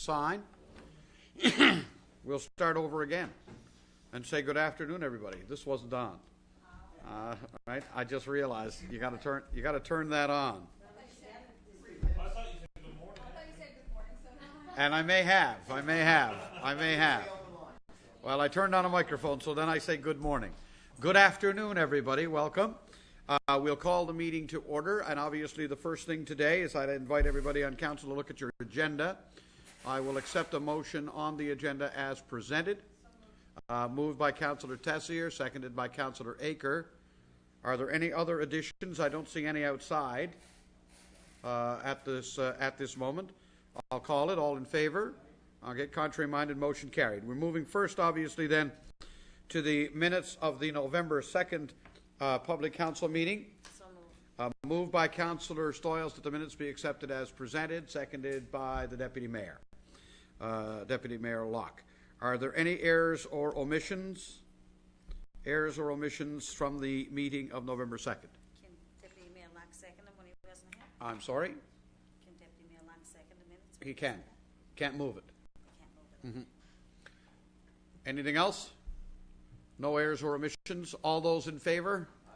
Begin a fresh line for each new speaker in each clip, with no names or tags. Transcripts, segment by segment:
sign. We'll start over again and say good afternoon, everybody. This wasn't on. Right? I just realized you got to turn that on. And I may have. Well, I turned on a microphone, so then I say good morning. Good afternoon, everybody. Welcome. We'll call the meeting to order, and obviously the first thing today is I'd invite everybody on council to look at your agenda. I will accept a motion on the agenda as presented. Moved by Councillor Tessier, seconded by Councillor Aker. Are there any other additions? I don't see any outside at this moment. I'll call it. All in favor? Okay, contrary-minded, motion carried. We're moving first, obviously, then, to the minutes of the November 2nd Public Council meeting. So moved by Councillor Stoyles that the minutes be accepted as presented, seconded by the Deputy Mayor, Deputy Mayor Locke. Are there any errors or omissions? Errors or omissions from the meeting of November 2nd?
Can Deputy Mayor Locke second them when he wasn't here?
I'm sorry?
Can Deputy Mayor Locke second the minutes?
He can. Can't move it.
Can't move it.
Anything else? No errors or omissions? All those in favor? Aye.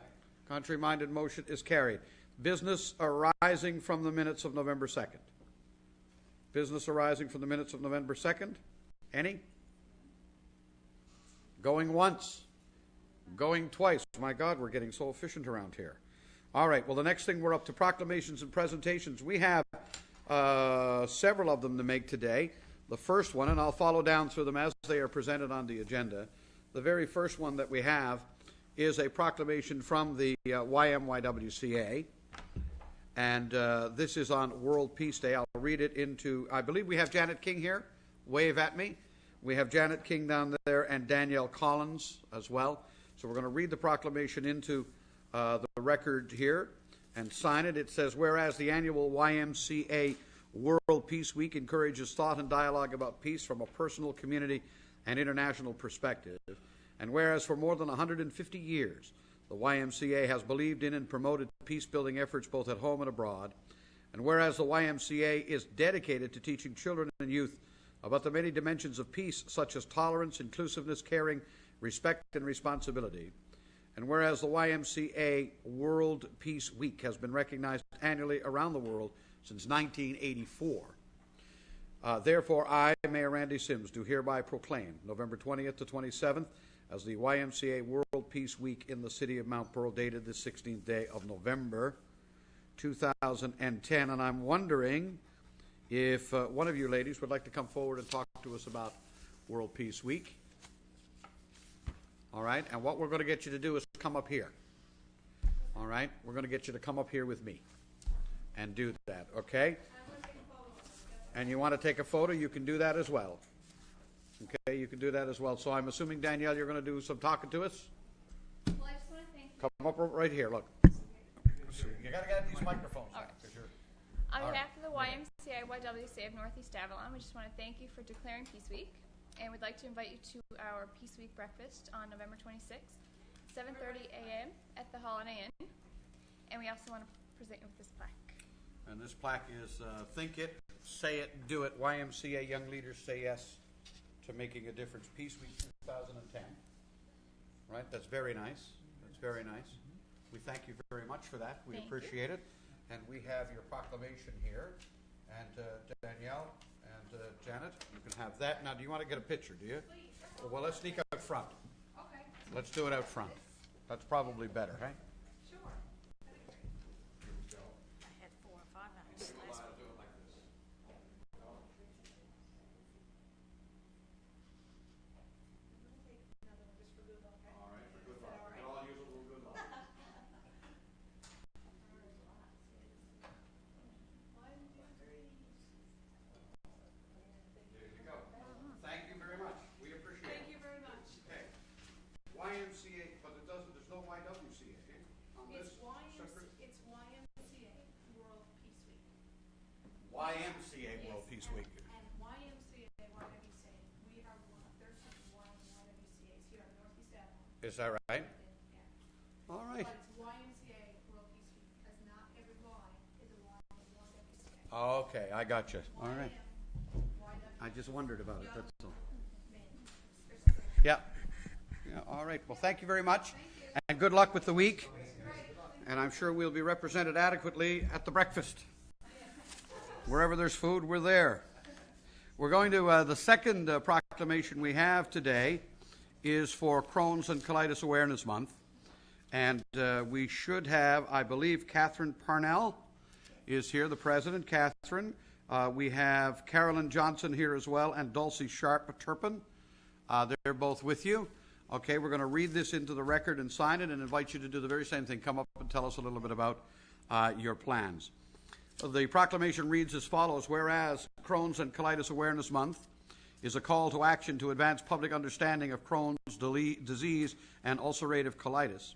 Contrary-minded, motion is carried. Business arising from the minutes of November 2nd. Business arising from the minutes of November 2nd? Any? Going once? Going twice? My God, we're getting so efficient around here. All right, well, the next thing, we're up to proclamations and presentations. We have several of them to make today. The first one, and I'll follow down through them as they are presented on the agenda. The very first one that we have is a proclamation from the YMYWCA, and this is on World Peace Day. I'll read it into, I believe we have Janet King here. Wave at me. We have Janet King down there and Danielle Collins as well. So we're going to read the proclamation into the record here and sign it. It says, whereas the annual YMCA World Peace Week encourages thought and dialogue about peace from a personal, community, and international perspective, and whereas for more than 150 years, the YMCA has believed in and promoted peace-building efforts both at home and abroad, and whereas the YMCA is dedicated to teaching children and youth about the many dimensions of peace, such as tolerance, inclusiveness, caring, respect, and responsibility, and whereas the YMCA World Peace Week has been recognized annually around the world since 1984. Therefore, I, Mayor Randy Sims, do hereby proclaim November 20th to 27th as the YMCA World Peace Week in the city of Mount Pearl, dated the 16th day of November, 2010. And I'm wondering if one of you ladies would like to come forward and talk to us about World Peace Week. All right, and what we're going to get you to do is come up here. All right, we're going to get you to come up here with me and do that, okay? And you want to take a photo, you can do that as well. Okay, you can do that as well. So I'm assuming, Danielle, you're going to do some talking to us?
Well, I just want to thank you.
Come up right here, look. You got to get these microphones on.
On behalf of the YMCA YWCA of Northeast Avalon, we just want to thank you for declaring Peace Week, and we'd like to invite you to our Peace Week breakfast on November 26th, 7:30 a.m. at the Holiday Inn, and we also want to present you with this plaque.
And this plaque is Think It, Say It, Do It, YMCA Young Leaders Say Yes to Making a Difference, Peace Week 2010. Right, that's very nice. That's very nice. We thank you very much for that. We appreciate it. And we have your proclamation here. And Danielle and Janet, you can have that. Now, do you want to get a picture, do you? Well, let's sneak out front.
Okay.
Let's do it out front. That's probably better, right?
Sure.
I had 4 or 5 hours last week.
YMCA, but there's no YWCA on this.
It's YMCA World Peace Week.
YMCA World Peace Week.
And YMCA, YWCA, we are there's one YWCA's here in Northeast Avalon.
Is that right?
Yeah.
All right.
But it's YMCA World Peace Week because not every Y is a YWCA.
Okay, I got you. All right.
YWCA
I just wondered about it, that's all. Yeah. Yeah, all right. Well, thank you very much, and good luck with the week. And I'm sure we'll be represented adequately at the breakfast. Wherever there's food, we're there. We're going to, the second proclamation we have today is for Crohn's and Colitis Awareness Month. And we should have, I believe, Catherine Parnell is here, the president. Catherine. We have Carolyn Johnson here as well, and Dulcie Sharp-Turpin. They're both with you. Okay, we're going to read this into the record and sign it and invite you to do the very same thing. Come up and tell us a little bit about your plans. The proclamation reads as follows. Whereas Crohn's and Colitis Awareness Month is a call to action to advance public understanding of Crohn's disease and ulcerative colitis.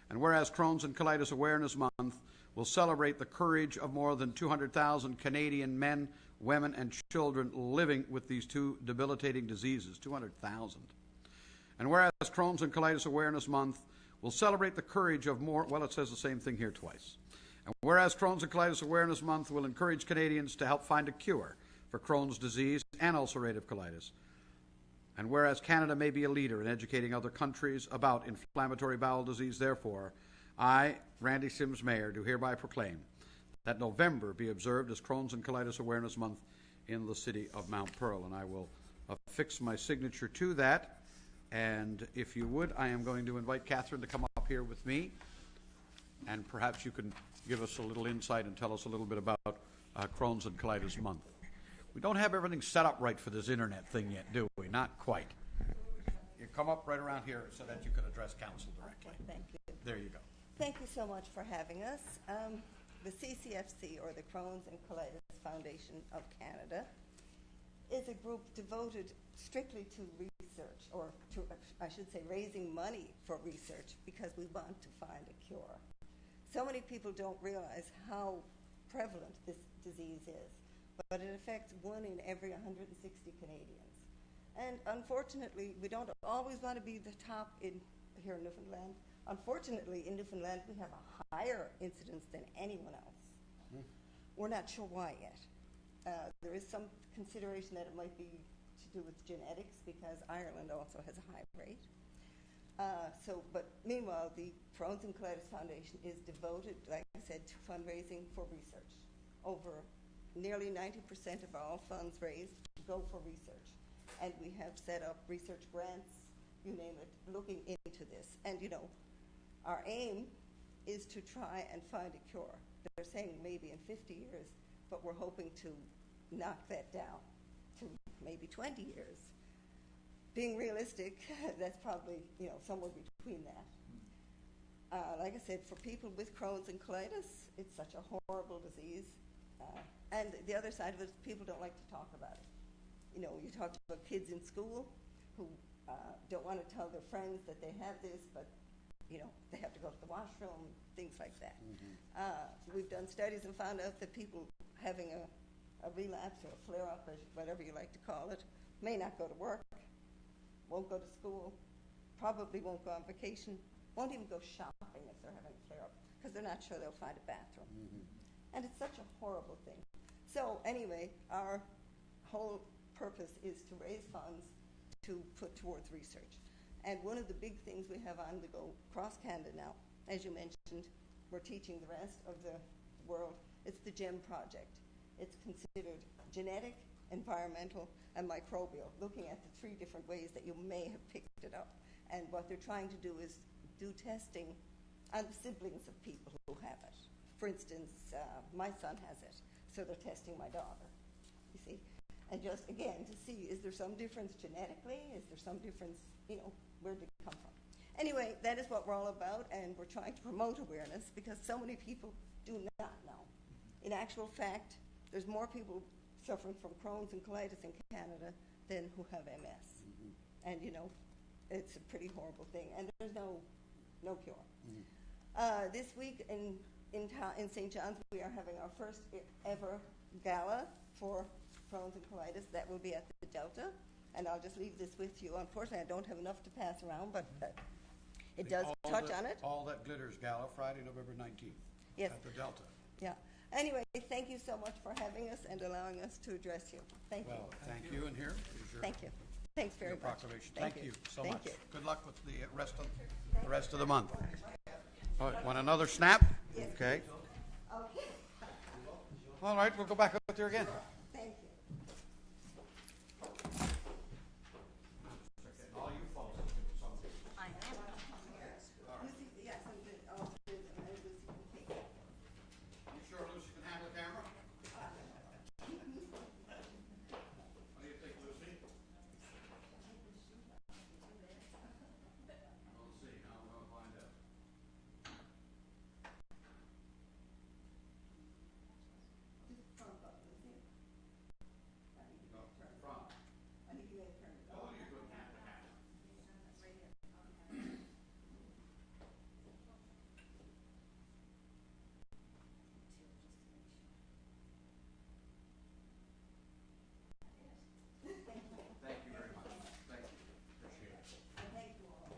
And whereas Crohn's and Colitis Awareness Month will celebrate the courage of more than 200,000 Canadian men, women, and children living with these two debilitating diseases, 200,000. And whereas Crohn's and Colitis Awareness Month will celebrate the courage of more, well, it says the same thing here twice. And whereas Crohn's and Colitis Awareness Month will encourage Canadians to help find a cure for Crohn's disease and ulcerative colitis. And whereas Canada may be a leader in educating other countries about inflammatory bowel disease, therefore, I, Randy Sims Mayor, do hereby proclaim that November be observed as Crohn's and Colitis Awareness Month in the city of Mount Pearl. And I will affix my signature to that. And if you would, I am going to invite Catherine to come up here with me. And perhaps you can give us a little insight and tell us a little bit about Crohn's and Colitis Month. We don't have everything set up right for this internet thing yet, do we? Not quite. You come up right around here so that you can address council directly.
Okay, thank you.
There you go.
Thank you so much for having us. The CCFC, or the Crohn's and Colitis Foundation of Canada, is a group devoted strictly to research, or to, I should say, raising money for research, because we want to find a cure. So many people don't realize how prevalent this disease is, but it affects 1 in every 160 Canadians. And unfortunately, we don't always want to be the top here in Newfoundland. Unfortunately, in Newfoundland, we have a higher incidence than anyone else. We're not sure why yet. There is some consideration that it might be to do with genetics, because Ireland also has a high rate. But meanwhile, the Crohn's and Colitis Foundation is devoted, like I said, to fundraising for research. Over nearly 90% of all funds raised go for research. And we have set up research grants, you name it, looking into this. And, you know, our aim is to try and find a cure. They're saying maybe in 50 years, but we're hoping to knock that down to maybe 20 years. Being realistic, that's probably, you know, somewhere between that. Like I said, for people with Crohn's and colitis, it's such a horrible disease. And the other side of it is people don't like to talk about it. You know, you talk about kids in school who don't want to tell their friends that they have this, but, you know, they have to go to the washroom, things like that. We've done studies and found out that people having a relapse or a flare-up, or whatever you like to call it, may not go to work, won't go to school, probably won't go on vacation, won't even go shopping if they're having a flare-up, because they're not sure they'll find a bathroom. And it's such a horrible thing. So anyway, our whole purpose is to raise funds to put towards research. And one of the big things we have on the go across Canada now, as you mentioned, we're teaching the rest of the world, it's the GEM project. It's considered genetic, environmental, and microbial, looking at the 3 different ways that you may have picked it up. And what they're trying to do is do testing on the siblings of people who have it. For instance, my son has it, so they're testing my daughter, you see. And just, again, to see, is there some difference genetically? Is there some difference, you know, where did it come from? Anyway, that is what we're all about, and we're trying to promote awareness because so many people do not know. In actual fact, there's more people suffering from Crohn's and colitis in Canada than who have MS. And, you know, it's a pretty horrible thing, and there's no cure. This week in St. John's, we are having our first ever gala for Crohn's and colitis. That will be at the Delta, and I'll just leave this with you. Unfortunately, I don't have enough to pass around, but it does touch on it.
All That Glitters Gala, Friday, November 19th.
Yes.
At the Delta.
Yeah. Anyway, thank you so much for having us and allowing us to address you. Thank you.
Well, thank you, and here is your
Thank you. Thanks very
your
much.
proclamation. Thank you so
Thank
much.
you.
Good luck with the rest of the month. All right, want another snap? Okay.
Okay.
All right, we'll go back up there again.
Thank you.
I am.
Lucy, yes, and then, Lucy can take it.
You sure Lucy can handle the camera? What do you think, Lucy? We'll see. Now we're going to find out.
Just front up, Lucy. I think you may turn it.
Front.
I think you may turn it.
Oh, you couldn't handle the camera. Thank you very much. Thank you. Appreciate it.
Thank you all.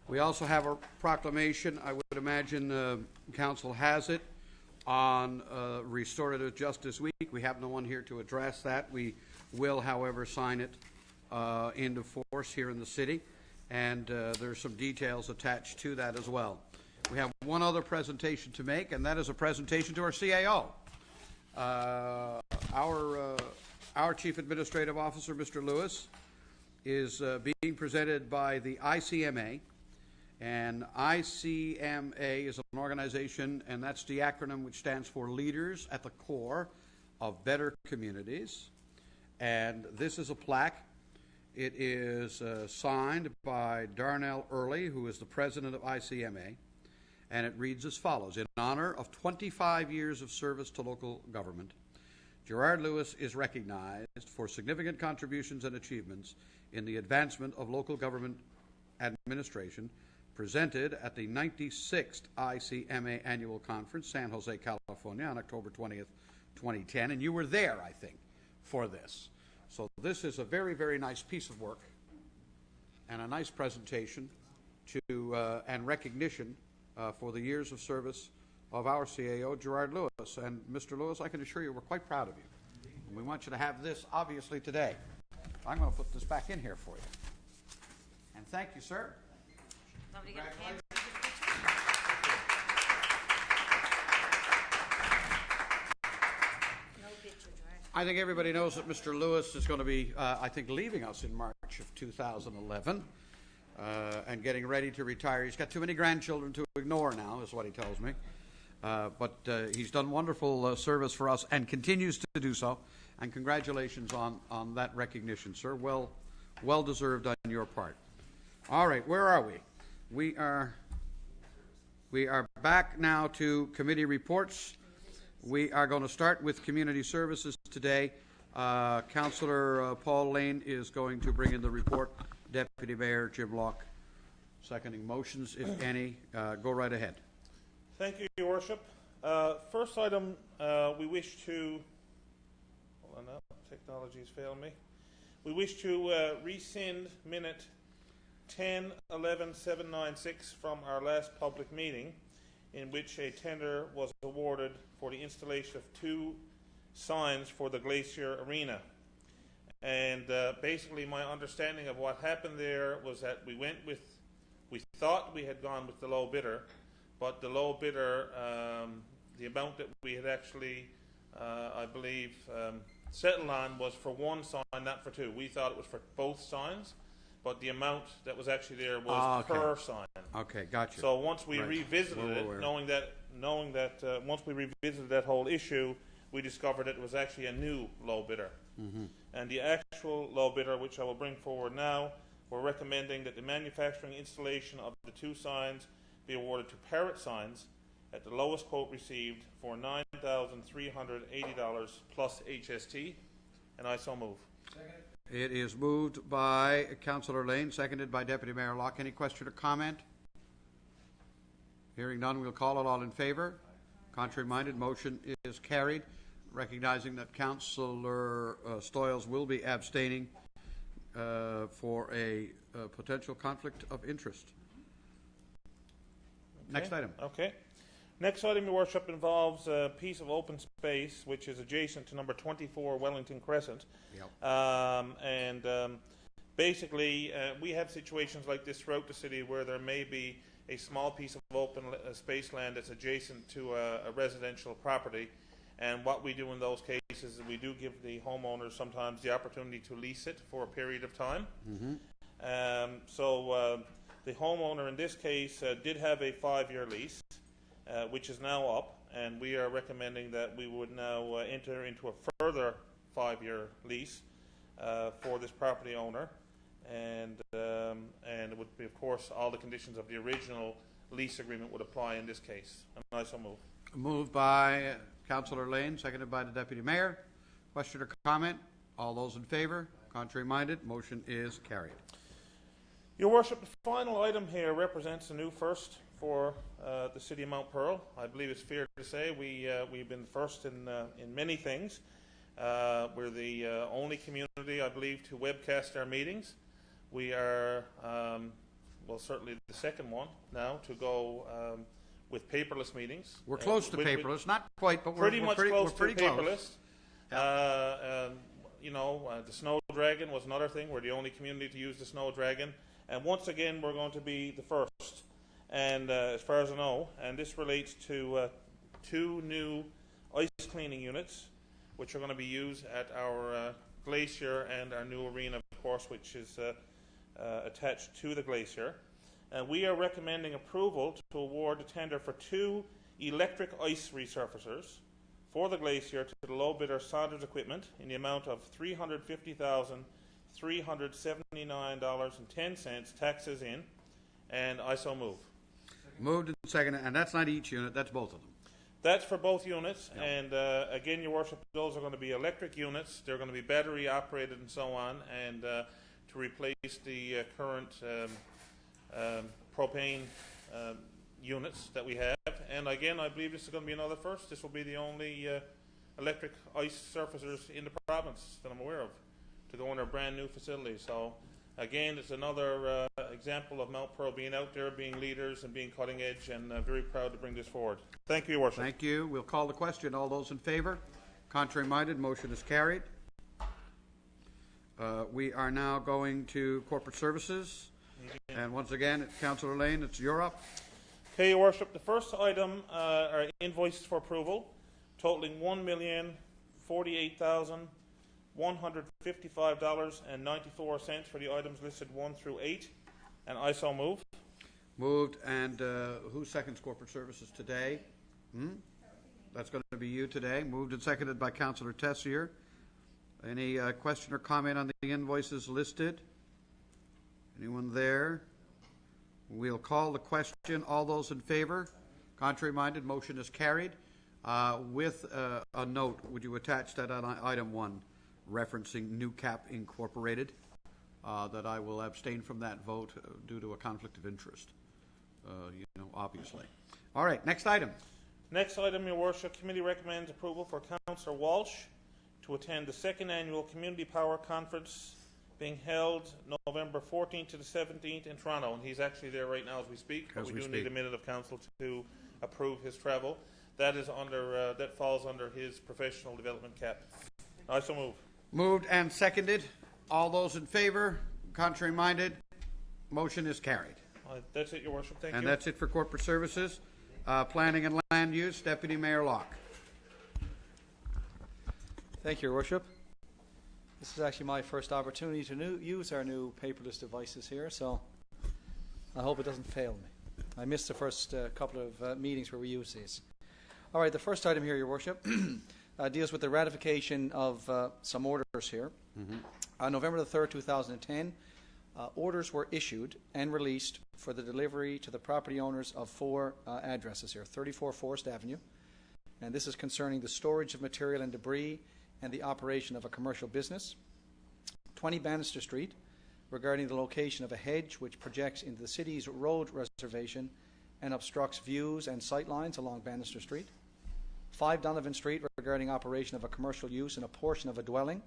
We also have a proclamation, I would imagine council has it, on Restorative Justice Week. We have no one here to address that. We will, however, sign it into force here in the city, and there's some details attached to that as well. We have one other presentation to make, and that is a presentation to our CAO. Our Chief Administrative Officer, Mr. Lewis, is being presented by the ICMA. And ICMA is an organization, and that's the acronym which stands for Leaders at the Core of Better Communities. And this is a plaque. It is signed by Darnell Early, who is the president of ICMA. And it reads as follows: in honor of 25 years of service to local government, Gerard Lewis is recognized for significant contributions and achievements in the advancement of local government administration, presented at the 96th ICMA Annual Conference, San Jose, California, on October 20th, 2010. And you were there, I think, for this. So this is a very, very nice piece of work and a nice presentation to and recognition for the years of service of our CAO, Gerard Lewis. And Mr. Lewis, I can assure you we're quite proud of you. And we want you to have this, obviously, today. I'm going to put this back in here for you. And thank you, sir.
Nobody got a pen? No picture, right?
I think everybody knows that Mr. Lewis is going to be, I think, leaving us in March of 2011 and getting ready to retire. He's got too many grandchildren to ignore now, is what he tells me. But he's done wonderful service for us and continues to do so. And congratulations on that recognition, sir. Well deserved on your part. All right, where are we? We are back now to committee reports. We are going to start with community services today. Councillor Paul Lane is going to bring in the report. Deputy Mayor Jim Locke seconding motions, if any. Go right ahead.
Thank you, Your Worship. First item, we wish to... Hold on now, technology has failed me. We wish to rescind minute 10-11-796 from our last public meeting, in which a tender was awarded for the installation of 2 signs for the Glacier Arena. And basically my understanding of what happened there was that we thought we had gone with the low bidder, but the low bidder, the amount that we had actually, I believe, settled on was for 1 sign, not for 2. We thought it was for both signs, but the amount that was actually there was per sign.
Okay, gotcha.
So once we revisited it, knowing that once we revisited that whole issue, we discovered that it was actually a new low bidder.
Mm-hmm.
And the actual low bidder, which I will bring forward now, we're recommending that the manufacturing installation of the 2 signs be awarded to Parrot Signs at the lowest quote received for $9,380 plus HST, and I so move.
Second. It is moved by Councillor Lane, seconded by Deputy Mayor Locke. Any question or comment? Hearing none, we'll call it. All in favor? Contrary-minded, motion is carried. Recognizing that Councillor Stoyles will be abstaining, for a potential conflict of interest. Next item.
Okay. Next item, Your Worship, involves a piece of open space which is adjacent to number 24 Wellington Crescent.
Yep.
Basically, we have situations like this throughout the city where there may be a small piece of open space land that's adjacent to a residential property. And what we do in those cases is we do give the homeowners sometimes the opportunity to lease it for a period of time. The homeowner in this case did have a 5-year lease, which is now up, and we are recommending that we would now enter into a further 5-year lease for this property owner, and it would be, of course, all the conditions of the original lease agreement would apply in this case. And I so move.
Moved by Councillor Lane, seconded by the Deputy Mayor. Question or comment? All those in favor? Contrary minded? Motion is carried.
Your Worship, the final item here represents a new first for the City of Mount Pearl. I believe it's fair to say we've been first in many things. We're the only community, I believe, to webcast our meetings. We are, certainly the second one now to go with paperless meetings.
We're close to paperless, not quite, but
pretty
we're
much
pretty,
close
we're pretty
to
close.
paperless. The Snow Dragon was another thing. We're the only community to use the Snow Dragon. And once again, we're going to be the first, and as far as I know, and this relates to 2 new ice cleaning units, which are going to be used at our glacier and our new arena, of course, which is attached to the glacier. And we are recommending approval to award the tender for 2 electric ice resurfacers for the glacier to the low bidder Saunders Equipment in the amount of $350,379.10, taxes in, and I so move.
Moved and seconded, and that's not each unit, that's both of them.
That's for both units, and again, Your Worship, those are going to be electric units. They're going to be battery operated and so on, and to replace the current propane units that we have. And again, I believe this is going to be another first. This will be the only electric ice surfacers in the province that I'm aware of to go in a brand new facility. So again, it's another example of Mount Pearl being out there, being leaders and being cutting edge, and very proud to bring this forward. Thank you, Your Worship.
Thank you. We'll call the question. All those in favor? Contrary minded? Motion is carried. We are now going to corporate services. And once again, Councillor Lane, it's you're up.
Okay, Your Worship. The first item are invoices for approval, totaling $1,048,155.94 for the items listed 1 through 8, and I so move.
Moved, and who seconds corporate services today? That's going to be you today. Moved and seconded by Councillor Tessier. Any question or comment on the invoices listed? Anyone there? We'll call the question. All those in favor? Contrary minded? Motion is carried. With a note, would you attach that on item 1, referencing New Cap Incorporated, that I will abstain from that vote due to a conflict of interest, obviously. All right, next item.
Next item, Your Worship, committee recommends approval for Councillor Walsh to attend the 2nd Annual Community Power Conference being held November 14th to the 17th in Toronto. And he's actually there right now as we speak, but we do need a minute of council to approve his travel. That is under that falls under his professional development cap. I so move.
Moved and seconded. All those in favor? Contrary minded? Motion is carried.
That's it, Your Worship. Thank you.
And that's it for corporate services. Planning and land use, Deputy Mayor Locke.
Thank you, Your Worship. This is actually my first opportunity to use our new paperless devices here, so I hope it doesn't fail me. I missed the first couple of meetings where we use these. All right, the first item here, Your Worship, deals with the ratification of some orders here. On November the 3rd, 2010, orders were issued and released for the delivery to the property owners of 4 addresses here, 34 Forest Avenue, and this is concerning the storage of material and debris and the operation of a commercial business. 20 Bannister Street, regarding the location of a hedge which projects into the city's road reservation and obstructs views and sight lines along Bannister Street. 5 Donovan Street, regarding operation of a commercial use in a portion of a dwelling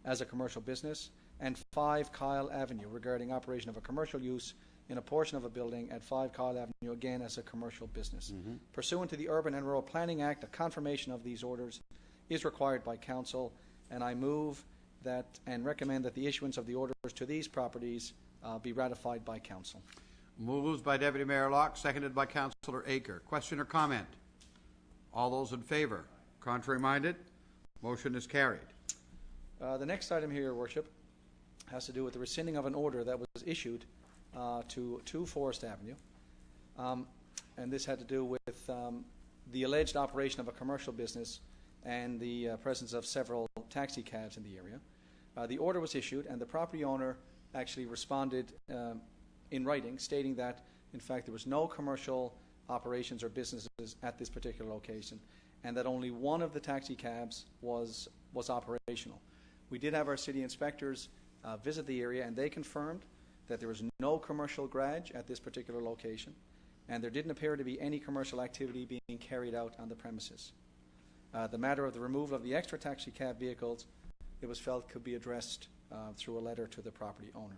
as a commercial business. and 5 Kyle Avenue regarding operation of a commercial use in a portion of a building at 5 Kyle Avenue, again as a commercial business. Pursuant to the Urban and Rural Planning Act, a confirmation of these orders is required by Council, and I move that and recommend that the issuance of the orders to these properties be ratified by Council.
Moved by Deputy Mayor Locke, seconded by Councillor Aker. Question or comment? All those in favor? Contrary minded? Motion is carried.
The next item here, Your Worship, has to do with the rescinding of an order that was issued to 2 Forest Avenue. And this had to do with the alleged operation of a commercial business and the presence of several taxi cabs in the area. The order was issued, and the property owner actually responded in writing, stating that, in fact, there was no commercial operations or businesses at this particular location, and that only one of the taxi cabs was operational. We did have our city inspectors visit the area, and they confirmed that there was no commercial garage at this particular location, and there didn't appear to be any commercial activity being carried out on the premises. The matter of the removal of the extra taxi cab vehicles, it was felt, could be addressed through a letter to the property owner.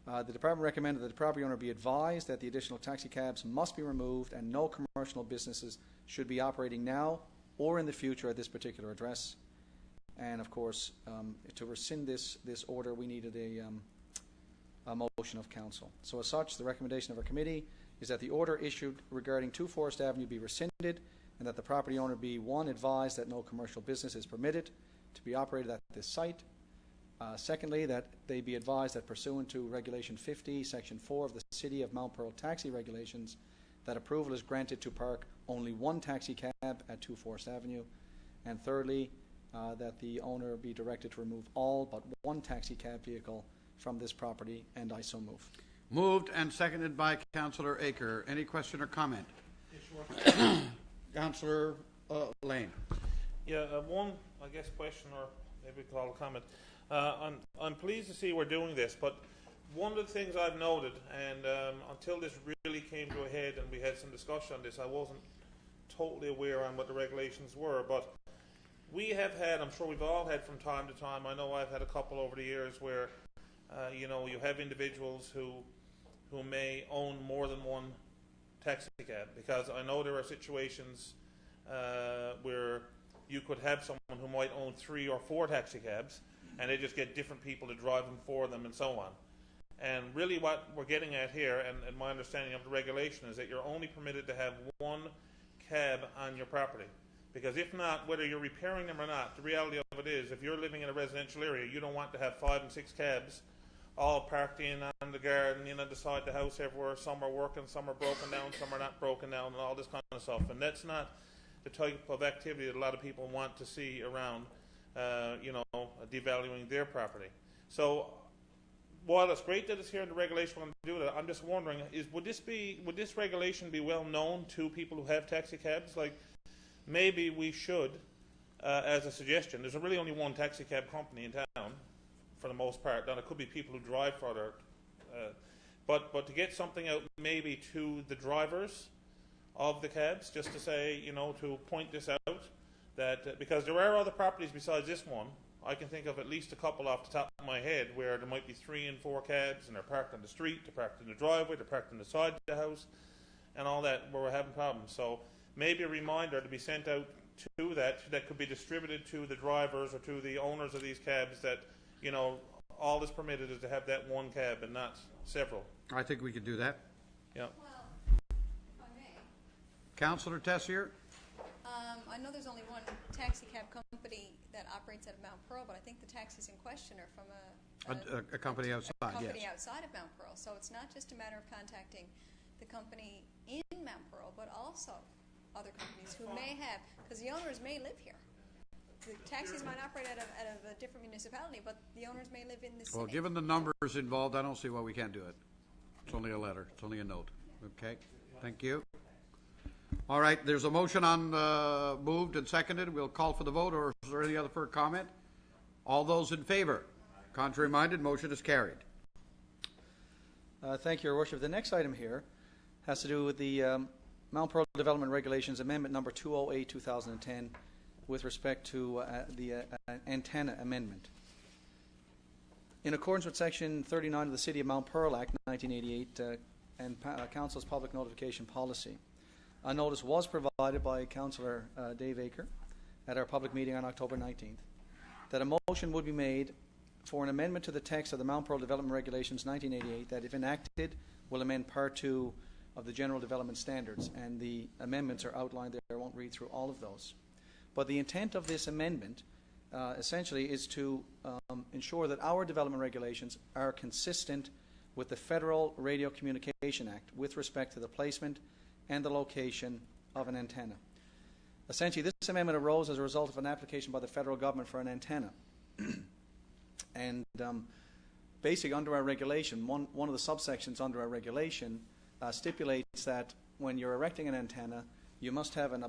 The department recommended that the property owner be advised that the additional taxi cabs must be removed and no commercial businesses should be operating now or in the future at this particular address. And of course, to rescind this order, we needed a motion of Council. So as such, the recommendation of our committee is that the order issued regarding 2 Forest Avenue be rescinded, and that the property owner be, 1, advised that no commercial business is permitted to be operated at this site. Secondly, that they be advised that pursuant to Regulation 50, Section 4 of the City of Mount Pearl Taxi Regulations, that approval is granted to park only 1 taxi cab at 2 Forest Avenue. And thirdly, that the owner be directed to remove all but 1 taxi cab vehicle from this property, and I so move.
Moved and seconded by Councillor Aker. Any question or comment? Councillor Lane.
Yeah, one, I guess, question or maybe call a comment. I'm pleased to see we're doing this, but one of the things I've noted, and until this really came to a head and we had some discussion on this, I wasn't totally aware on what the regulations were, but we have had, I'm sure we've all had from time to time, I know I've had a couple over the years where, you have individuals who may own more than 1 taxi cab, because I know there are situations where you could have someone who might own 3 or 4 taxi cabs, and they just get different people to drive them for them and so on. And really what we're getting at here, and my understanding of the regulation, is that you're only permitted to have 1 cab on your property. Because if not, whether you're repairing them or not, the reality of it is, if you're living in a residential area, you don't want to have 5 and 6 cabs all parked in on the garden, in on the side of the house everywhere. Some are working, some are broken down, some are not broken down, and all this kind of stuff. And that's not the type of activity that a lot of people want to see around, devaluing their property. So while it's great that it's here in the regulation when we do that, I'm just wondering, would this regulation be well known to people who have taxi cabs? Like, maybe we should, as a suggestion, there's really only 1 taxi cab company in town, for the most part. Now, there could be people who drive further, but to get something out maybe to the drivers of the cabs, just to say, to point this out, that because there are other properties besides this one, I can think of at least a couple off the top of my head where there might be 3 and 4 cabs, and they're parked on the street, they're parked in the driveway, they're parked on the side of the house, and all that, where we're having problems. So maybe a reminder to be sent out to that could be distributed to the drivers or to the owners of these cabs that, all that's permitted is to have that 1 cab and not several.
I think we could do that.
Yeah.
Well, if I may,
Councillor Tessier?
I know there's only 1 taxi cab company that operates out of Mount Pearl, but I think the taxis in question are from
A company outside,
a company
yes.
outside of Mount Pearl. So it's not just a matter of contacting the company in Mount Pearl, but also other companies who may have, because the owners may live here. The taxis might operate out of a different municipality, but the owners may live in the city.
Well, given the numbers involved, I don't see why we can't do it. It's only a letter. It's only a note. Okay? Thank you. All right. There's a motion on moved and seconded. We'll call for the vote, or is there any other further comment? All those in favor? Contrary minded, motion is carried.
Thank you, Your Worship. The next item here has to do with the Mount Pearl Development Regulations Amendment number 208-2010 with respect to the antenna amendment. In accordance with Section 39 of the City of Mount Pearl Act 1988 and Council's public notification policy, a notice was provided by Councillor Dave Aker at our public meeting on October 19th that a motion would be made for an amendment to the text of the Mount Pearl Development Regulations 1988 that, if enacted, will amend Part 2 of the General Development Standards. And the amendments are outlined there. I won't read through all of those. But the intent of this amendment essentially is to ensure that our development regulations are consistent with the Federal Radio Communication Act with respect to the placement and the location of an antenna. Essentially, this amendment arose as a result of an application by the federal government for an antenna. And basically, under our regulation, one of the subsections under our regulation stipulates that when you're erecting an antenna, you must have an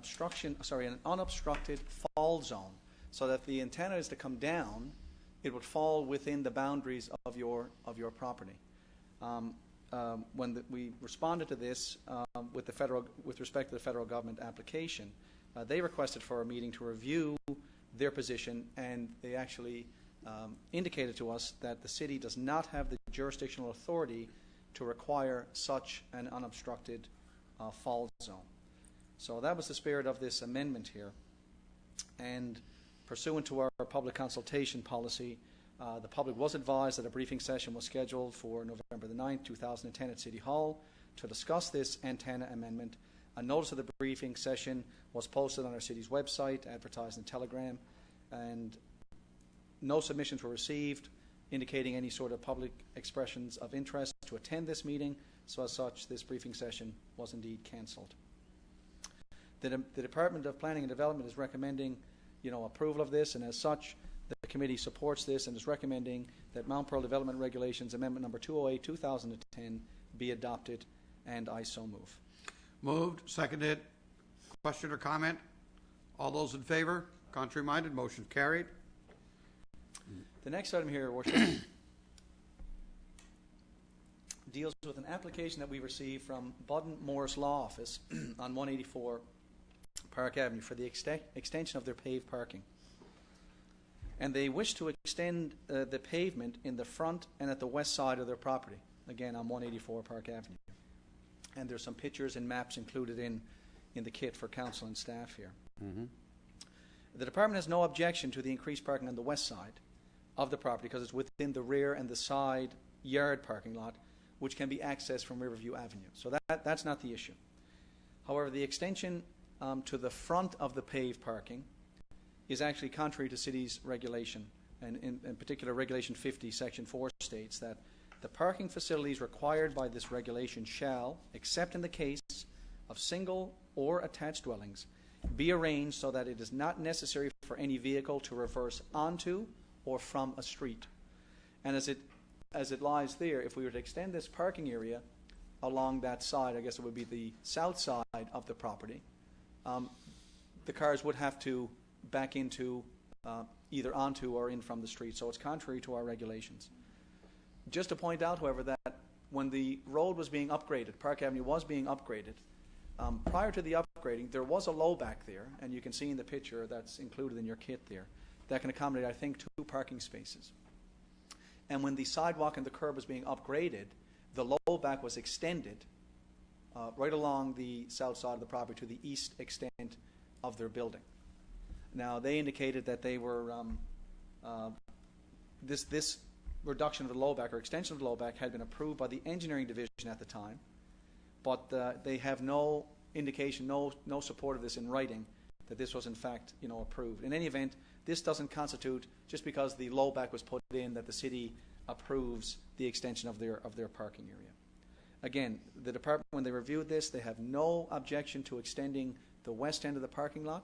unobstructed fall zone, so that if the antenna is to come down, it would fall within the boundaries of your property. We responded to this with respect to the federal government application, they requested for a meeting to review their position, and they actually indicated to us that the city does not have the jurisdictional authority to require such an unobstructed fall zone. So that was the spirit of this amendment here. And pursuant to our public consultation policy, the public was advised that a briefing session was scheduled for November the 9th, 2010 at City Hall to discuss this antenna amendment. A notice of the briefing session was posted on our city's website, advertised in Telegram, and no submissions were received indicating any sort of public expressions of interest to attend this meeting, so as such, this briefing session was indeed cancelled. The Department of Planning and Development is recommending, approval of this, and as such, the committee supports this and is recommending that Mount Pearl Development Regulations Amendment Number 208/2010 be adopted, and I so move.
Moved, seconded. Question or comment? All those in favor? Contrary-minded? Motion carried.
The next item here, Your Worship, deals with an application that we received from Budden Morris Law Office on 184 Park Avenue for the extension of their paved parking. And they wish to extend the pavement in the front and at the west side of their property, again on 184 Park Avenue. And there's some pictures and maps included in the kit for council and staff here. Mm-hmm. The department has no objection to the increased parking on the west side of the property because it's within the rear and the side yard parking lot, which can be accessed from Riverview Avenue. So that's not the issue. However, the extension to the front of the paved parking is actually contrary to city's regulation, and in particular Regulation 50, Section 4 states that the parking facilities required by this regulation shall, except in the case of single or attached dwellings, be arranged so that it is not necessary for any vehicle to reverse onto or from a street. And as it lies there, if we were to extend this parking area along that side, I guess it would be the south side of the property, the cars would have to back into either onto or in from the street. So it's contrary to our regulations. Just to point out, however, that when the road was being upgraded, Park Avenue was being upgraded, prior to the upgrading, there was a low back there, and you can see in the picture that's included in your kit there, that can accommodate, I think, 2 parking spaces. And when the sidewalk and the curb was being upgraded, the low back was extended right along the south side of the property to the east extent of their building. Now, they indicated that they were, this reduction of the low back or extension of the low back had been approved by the engineering division at the time, but they have no indication, no support of this in writing, that this was in fact, approved. In any event, this doesn't constitute, just because the low back was put in, that the city approves the extension of their parking area. Again, the department, when they reviewed this, they have no objection to extending the west end of the parking lot,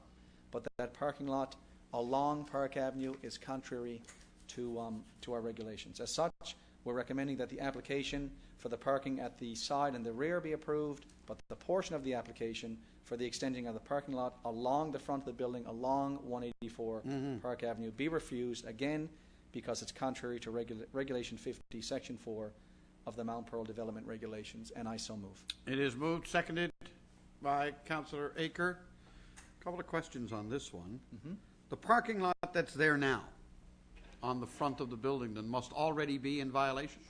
but that parking lot along Park Avenue is contrary to our regulations. As such, we're recommending that the application for the parking at the side and the rear be approved, but the portion of the application for the extending of the parking lot along the front of the building, along 184 Park Avenue, be refused, again, because it's contrary to Regulation 50, Section 4 of the Mount Pearl Development Regulations, and I so move.
It is moved, seconded by Councillor Aker. A couple of questions on this one. Mm-hmm. The parking lot that's there now, on the front of the building then must already be in violation?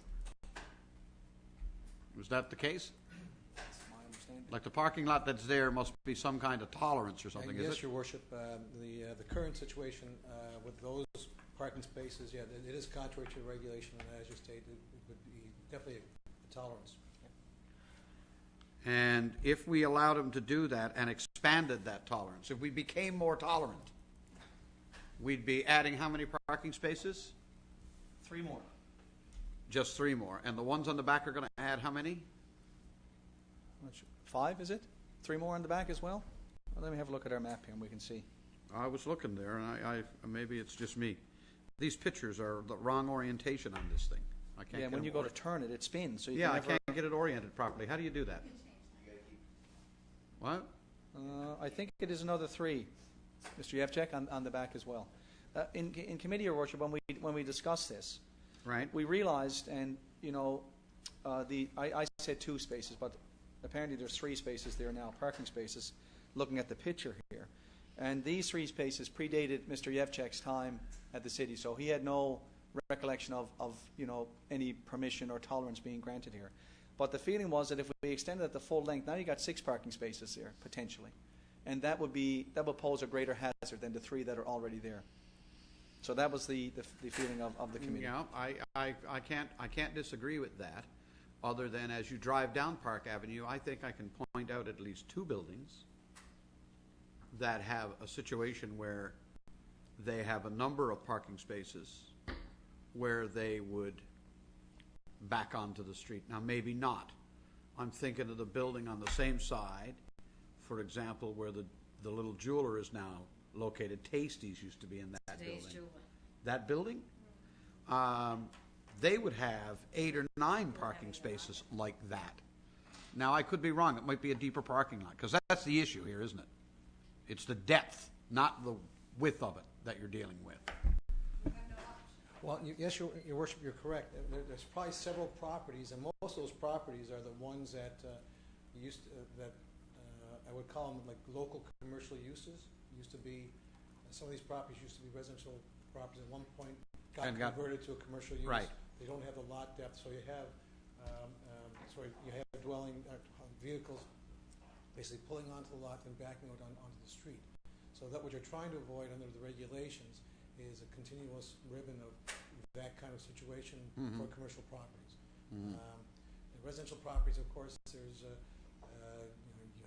Is that the case?
That's my understanding.
Like the parking lot that's there must be some kind of tolerance or something, is
Yes,
it?
Your Worship. The current situation with those parking spaces, yeah, it is contrary to regulation, and as you stated, it would be definitely a tolerance.
And if we allowed them to do that and expanded that tolerance, if we became more tolerant, we'd be adding how many parking spaces?
3 more.
Just 3 more. And the ones on the back are going to add how many?
Not sure. 5, is it? 3 more in the back as well? Let me have a look at our map here and we can see.
I was looking there, and I maybe it's just me. These pictures are the wrong orientation on this thing. I can't.
Yeah,
get
when you
them
go to turn it, it spins. So you
yeah,
can
I
never,
can't get it oriented properly. How do you do that? What?
I think it is another 3, Mr. Yevchek, on the back as well. In committee, Your Worship, when we discussed this,
Right.
we realized, and I said 2 spaces, but apparently there's 3 spaces there now, parking spaces, looking at the picture here. And these 3 spaces predated Mr. Yevchek's time at the city, so he had no recollection of any permission or tolerance being granted here. But the feeling was that if we extended it the full length, now you got 6 parking spaces there, potentially. And that would pose a greater hazard than the 3 that are already there. So that was the feeling of the committee.
Yeah, I can't disagree with that. Other than as you drive down Park Avenue, I think I can point out at least 2 buildings that have a situation where they have a number of parking spaces where they would back onto the street. Now, maybe not. I'm thinking of the building on the same side, for example, where the little jeweler is now located. Tasty's used to be in that
Today's
building.
jeweler.
That building, they would have 8 or 9 parking spaces like that. Now, I could be wrong. It might be a deeper parking lot, because that's the issue here, isn't it? It's the depth, not the width of it, that you're dealing with.
Well, yes, Your Worship, you're correct. There's probably several properties, and most of those properties are the ones that I would call them like local commercial uses. Used to be some of these properties used to be residential properties. At one point, got converted to a commercial use.
Right.
They don't have the lot depth, so you have dwelling vehicles basically pulling onto the lot and backing out onto the street. So that what you're trying to avoid under the regulations is a continuous ribbon of that kind of situation for commercial properties. The residential properties, of course, there's you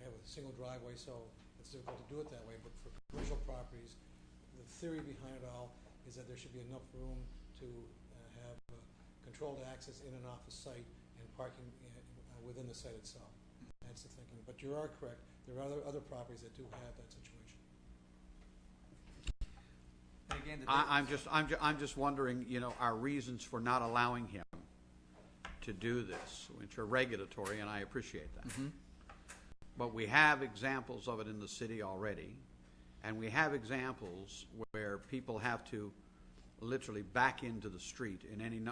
have a single driveway, so it's difficult to do it that way. But for commercial properties, the theory behind it all is that there should be enough room to have controlled access in and off the site and parking within the site itself. That's the thinking. But you are correct. There are other properties that do have that situation.
And again,
I'm just wondering, our reasons for not allowing him to do this, which are regulatory, and I appreciate that. But we have examples of it in the city already, and we have examples where people have to literally back into the street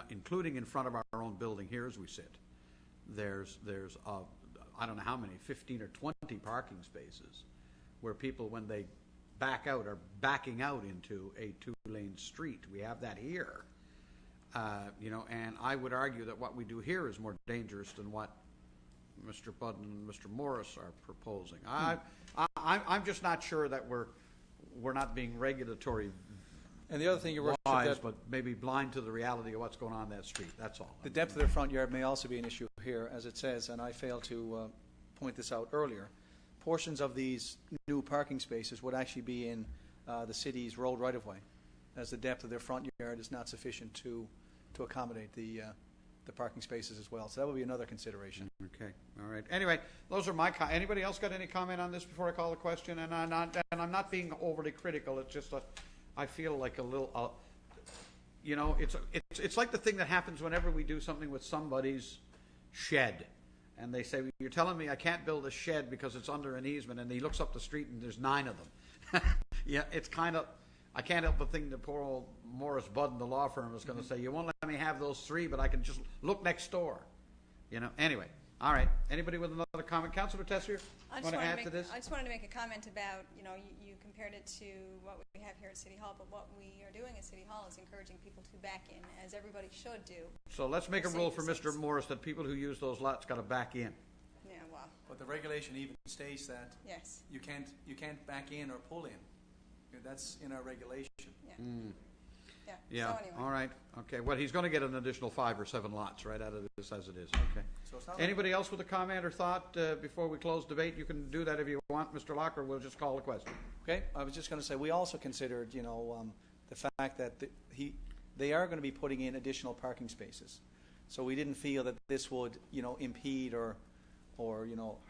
including in front of our own building here as we sit. There's I don't know how many, 15 or 20 parking spaces where people, when they back out, are backing out into a 2-lane street. We have that here. And I would argue that what we do here is more dangerous than what Mr. Budden and Mr. Morris are proposing. I'm just not sure that we're not being regulatory
And the other thing, Your Worship,
wise, but maybe blind to the reality of what's going on in that street. That's all.
the depth of their front yard may also be an issue here, as it says, and I failed to point this out earlier. Portions of these new parking spaces would actually be in the city's road right-of-way, as the depth of their front yard is not sufficient to accommodate the parking spaces as well. So that would be another consideration.
Okay, all right. Anyway, those are my anybody else got any comment on this before I call the question? And I'm not being overly critical. It's just I feel like a little, it's like the thing that happens whenever we do something with somebody's shed, and they say, "You're telling me I can't build a shed because it's under an easement," and he looks up the street and there's 9 of them. Yeah, it's kind of. I can't help but think the poor old Morris Budden, the law firm, is going to say, "You won't let me have those 3, but I can just look next door." Anyway, All right. Anybody with another comment? Councillor Tessier, want to add to this?
I just wanted to make a comment about, you compared it to what we have here at City Hall, but what we are doing at City Hall is encouraging people to back in, as everybody should do.
So let's make a rule for
Safety
Mr.
reasons.
Morris that people who use those lots got to back in.
Yeah, well,
But the regulation even states that
yes,
you can't back in or pull in. That's in our regulation.
yeah.
Yeah,
So anyway.
all right. Okay, well, he's going to get an additional 5 or 7 lots right out of this as it is. Okay.
So it's not
Anybody else with a comment or thought before we close debate? You can do that if you want, Mr. Locke, or we'll just call the question.
Okay, I was just going to say, we also considered, the fact that they are going to be putting in additional parking spaces. So we didn't feel that this would, impede or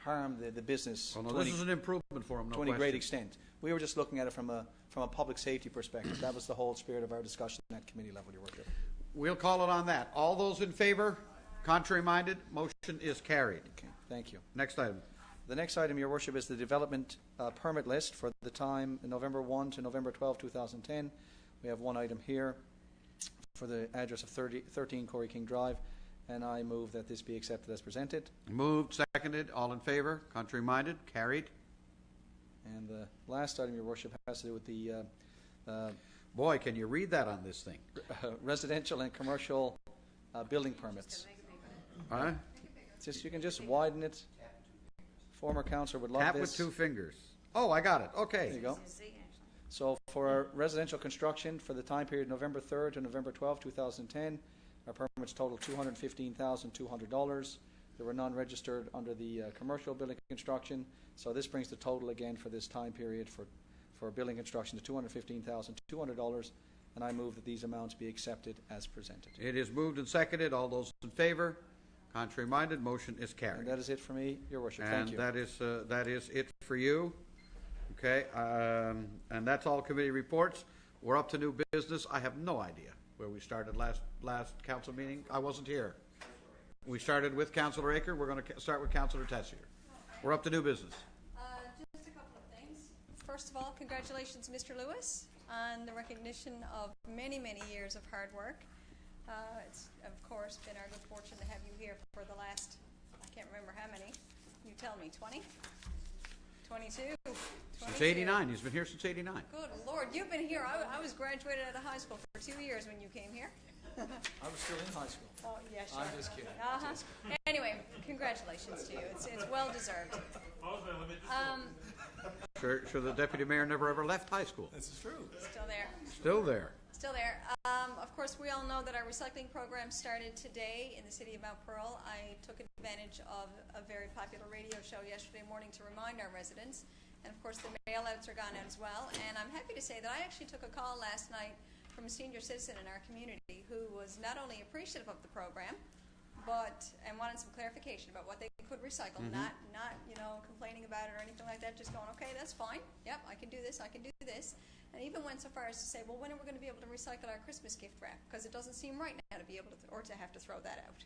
harm the business
Well, no,
to
this
any,
is an improvement for him, no
to any
question.
great extent. We were just looking at it from a public safety perspective. That was the whole spirit of our discussion at committee level, Your Worship.
We'll call it on that. All those in favor? Contrary-minded? Motion is carried.
Okay, thank you.
Next item.
The next item, Your Worship, is the development permit list for the time November 1 to November 12, 2010. We have one item here for the address of 13 Corey King Drive, and I move that this be accepted as presented.
Moved, seconded, all in favor? Contrary-minded? Carried.
And the last item, Your Worship, has to do with the
Boy, can you read that on this thing?
residential and commercial building permits.
Huh?
You can just widen it. Former councillor would love
Tap
this.
with 2 fingers. Oh, I got it. Okay.
There you go.
See, actually.
So for our residential construction for the time period November 3rd to November 12th, 2010, our permits total $215,200. There were none registered under the commercial building construction. So this brings the total again for this time period for building construction to $215,200. And I move that these amounts be accepted as presented.
It is moved and seconded. All those in favor? Contrary-minded? Motion is
And
carried.
that is it for me, Your Worship. Thank you.
And that is it for you. Okay, and that's all committee reports. We're up to new business. I have no idea where we started last council meeting. I wasn't here. We started with Councillor Aker. We're going to start with Councillor Tessier. We're up to new business.
Just a couple of things. First of all, congratulations, Mr. Lewis, on the recognition of many, many years of hard work. It's, of course, been our good fortune to have you here for the last, I can't remember how many. You tell me, 20? 22?
Since 89. He's been here since 89.
Good Lord, you've been here. I was graduated out of high school for 2 years when you came here.
I was still in high school.
Oh, yeah, sure.
I'm just kidding.
Anyway, congratulations to you. It's well deserved.
Sure, the deputy mayor never ever left high school.
This is true.
Still there.
Still there.
Still there. Of course, we all know that our recycling program started today in the city of Mount Pearl. I took advantage of a very popular radio show yesterday morning to remind our residents. And of course, the mail-outs are gone out as well. And I'm happy to say that I actually took a call last night from a senior citizen in our community who was not only appreciative of the program, and wanted some clarification about what they could recycle, not complaining about it or anything like that, just going, okay, that's fine. Yep, I can do this, I can do this. And even went so far as to say, well, when are we going to be able to recycle our Christmas gift wrap? Because it doesn't seem right now to be able to, or to have to throw that out,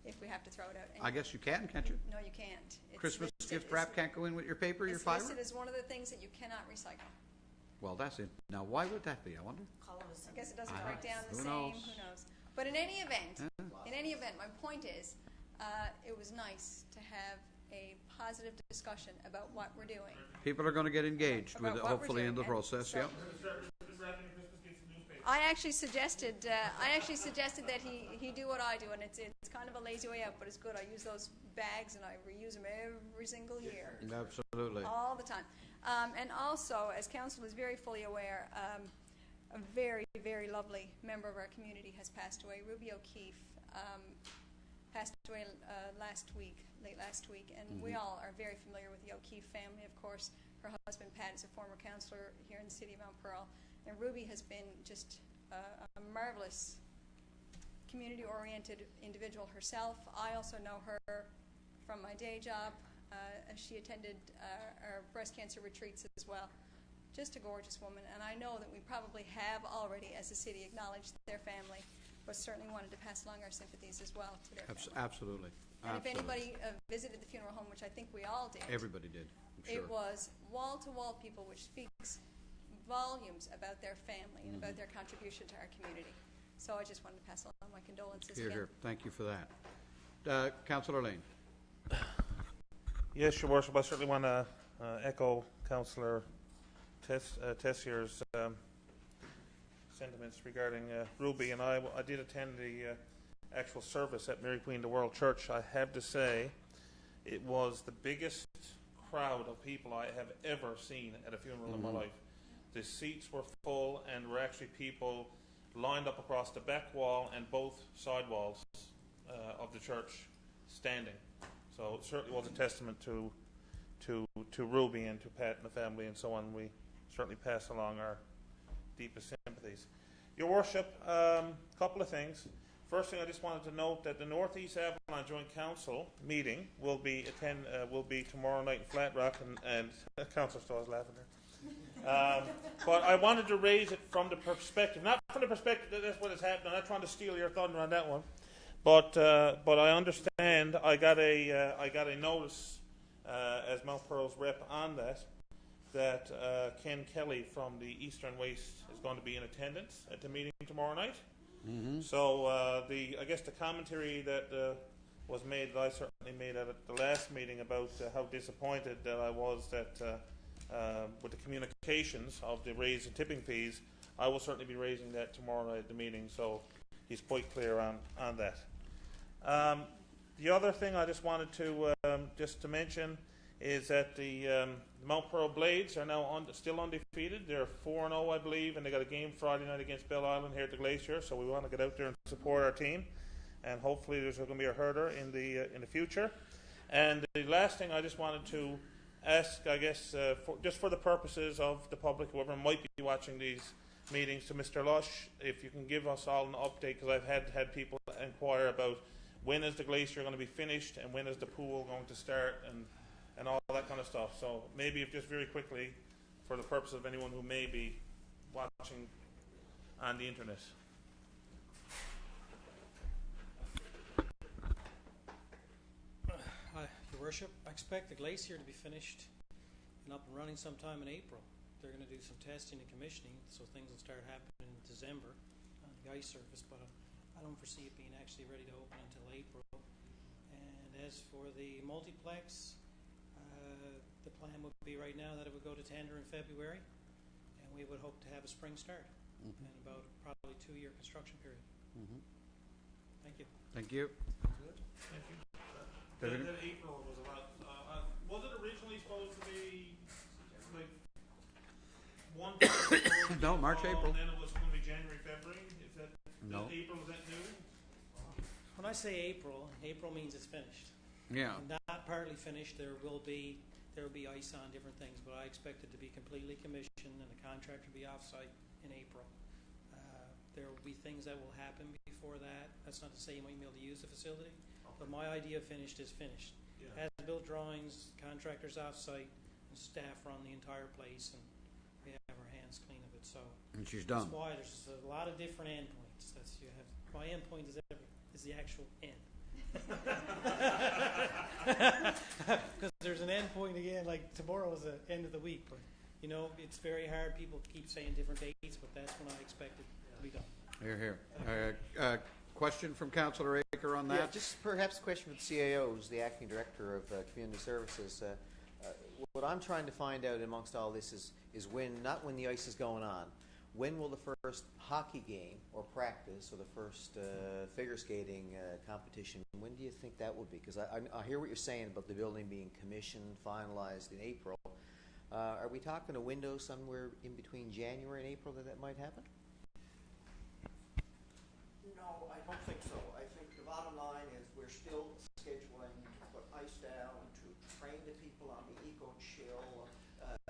if we have to throw it out. And
I guess you can, can't you?
no, you can't. It's
Christmas
listed-
gift wrap can't go in with your paper, your
It's
fiber?
listed as one of the things that you cannot recycle.
Well, that's it. Now, why would that be? I wonder.
Colors.
I guess it doesn't
I
break down the
Who
same.
knows?
Who knows? But in any event, my point is, it was nice to have a positive discussion about what we're doing.
People are going to get engaged with
About
it,
what we're
hopefully, in the
doing, and
process.
so-
Yep.
I actually suggested that he do what I do, and it's kind of a lazy way out, but it's good. I use those bags and I reuse them every single year,
Absolutely.
all the time. And also, as council is very fully aware, a very, very lovely member of our community has passed away. Ruby O'Keefe passed away late last week, and we all are very familiar with the O'Keefe family, of course. Her husband, Pat, is a former councillor here in the city of Mount Pearl. And Ruby has been just a marvelous community-oriented individual herself. I also know her from my day job. She attended our breast cancer retreats as well. Just a gorgeous woman. And I know that we probably have already, as a city, acknowledged their family, but certainly wanted to pass along our sympathies as well to their family.
Absolutely.
And if anybody visited the funeral home, which I think we all did,
Everybody did, I'm sure.
it was wall-to-wall people, which speaks volumes about their family and about their contribution to our community. So I just wanted to pass along my condolences
Here,
again.
here. Thank you for that. Councillor Lane.
Yes, Your Worship. I certainly want to echo Councillor Tessier's sentiments regarding Ruby, and I did attend the actual service at Mary Queen of the World Church. I have to say, it was the biggest crowd of people I have ever seen at a funeral in my life. The seats were full, and were actually people lined up across the back wall and both side walls of the church, standing. So it certainly was a testament to Ruby and to Pat and the family and so on. We certainly pass along our deepest sympathies. Your Worship, a couple of things. First thing, I just wanted to note that the Northeast Avalon Joint Council meeting will be tomorrow night in Flat Rock, and Councillor Staw's laughing there. But I wanted to raise it from the perspective, not from the perspective that that's what has happened. I'm not trying to steal your thunder on that one, but I understand. I got a notice as Mount Pearl's rep on that Ken Kelly from the Eastern Waste is going to be in attendance at the meeting tomorrow night. So I guess the commentary that was made, that I certainly made at the last meeting about how disappointed that I was that with the communications of the raise in tipping fees, I will certainly be raising that tomorrow night at the meeting. So he's quite clear on that. The other thing I just wanted to mention is that the Mount Pearl Blades are now still undefeated. They're 4-0, I believe, and they got a game Friday night against Bell Island here at the Glacier. So we want to get out there and support our team, and hopefully there's going to be a herder in the future. And the last thing I just wanted to ask, I guess, just for the purposes of the public, whoever might be watching these meetings, to Mr. Lush, if you can give us all an update, because I've had people inquire about when is the Glacier going to be finished and when is the pool going to start and all that kind of stuff. So maybe if just very quickly, for the purpose of anyone who may be watching on the internet.
Your Worship, I expect the Glacier to be finished and up and running sometime in April. They're going to do some testing and commissioning, so things will start happening in December on the ice surface, but I don't foresee it being actually ready to open until April. And as for the multiplex, the plan would be right now that it would go to tender in February, and we would hope to have a spring start and about probably 2-year construction period. Thank you.
Thank you.
Thank you. That April was about. Was it originally supposed to be like one?
No, March, April.
And then it was going to be January, February. Is that
no?
April, is that new?
When I say April, April means it's finished.
Yeah.
Not partly finished. There will be ice on different things, but I expect it to be completely commissioned and the contractor to be off-site in April. There will be things that will happen before that. That's not to say you might be able to use the facility, but my idea of finished is finished. Yeah. As-built drawings, contractors off-site, and staff run the entire place, and we have our hands clean of it. So
and she's done.
That's why there's a lot of different endpoints. My endpoint is the actual end. Because there's an end point again, like tomorrow is the end of the week, but it's very hard. People keep saying different dates, but that's when I expect it to be done.
Here. Question from Councillor Aker on that?
Yeah, just perhaps a question for the CAO, who's the acting director of community services. What I'm trying to find out amongst all this is when, not when the ice is going on, when will the first hockey game or practice or the first figure skating competition, when do you think that would be? Because I hear what you're saying about the building being commissioned, finalized in April. Are we talking a window somewhere in between January and April that might happen?
No, I don't think so. I think the bottom line is we're still scheduling to put ice down, to train the people on the eco-chill,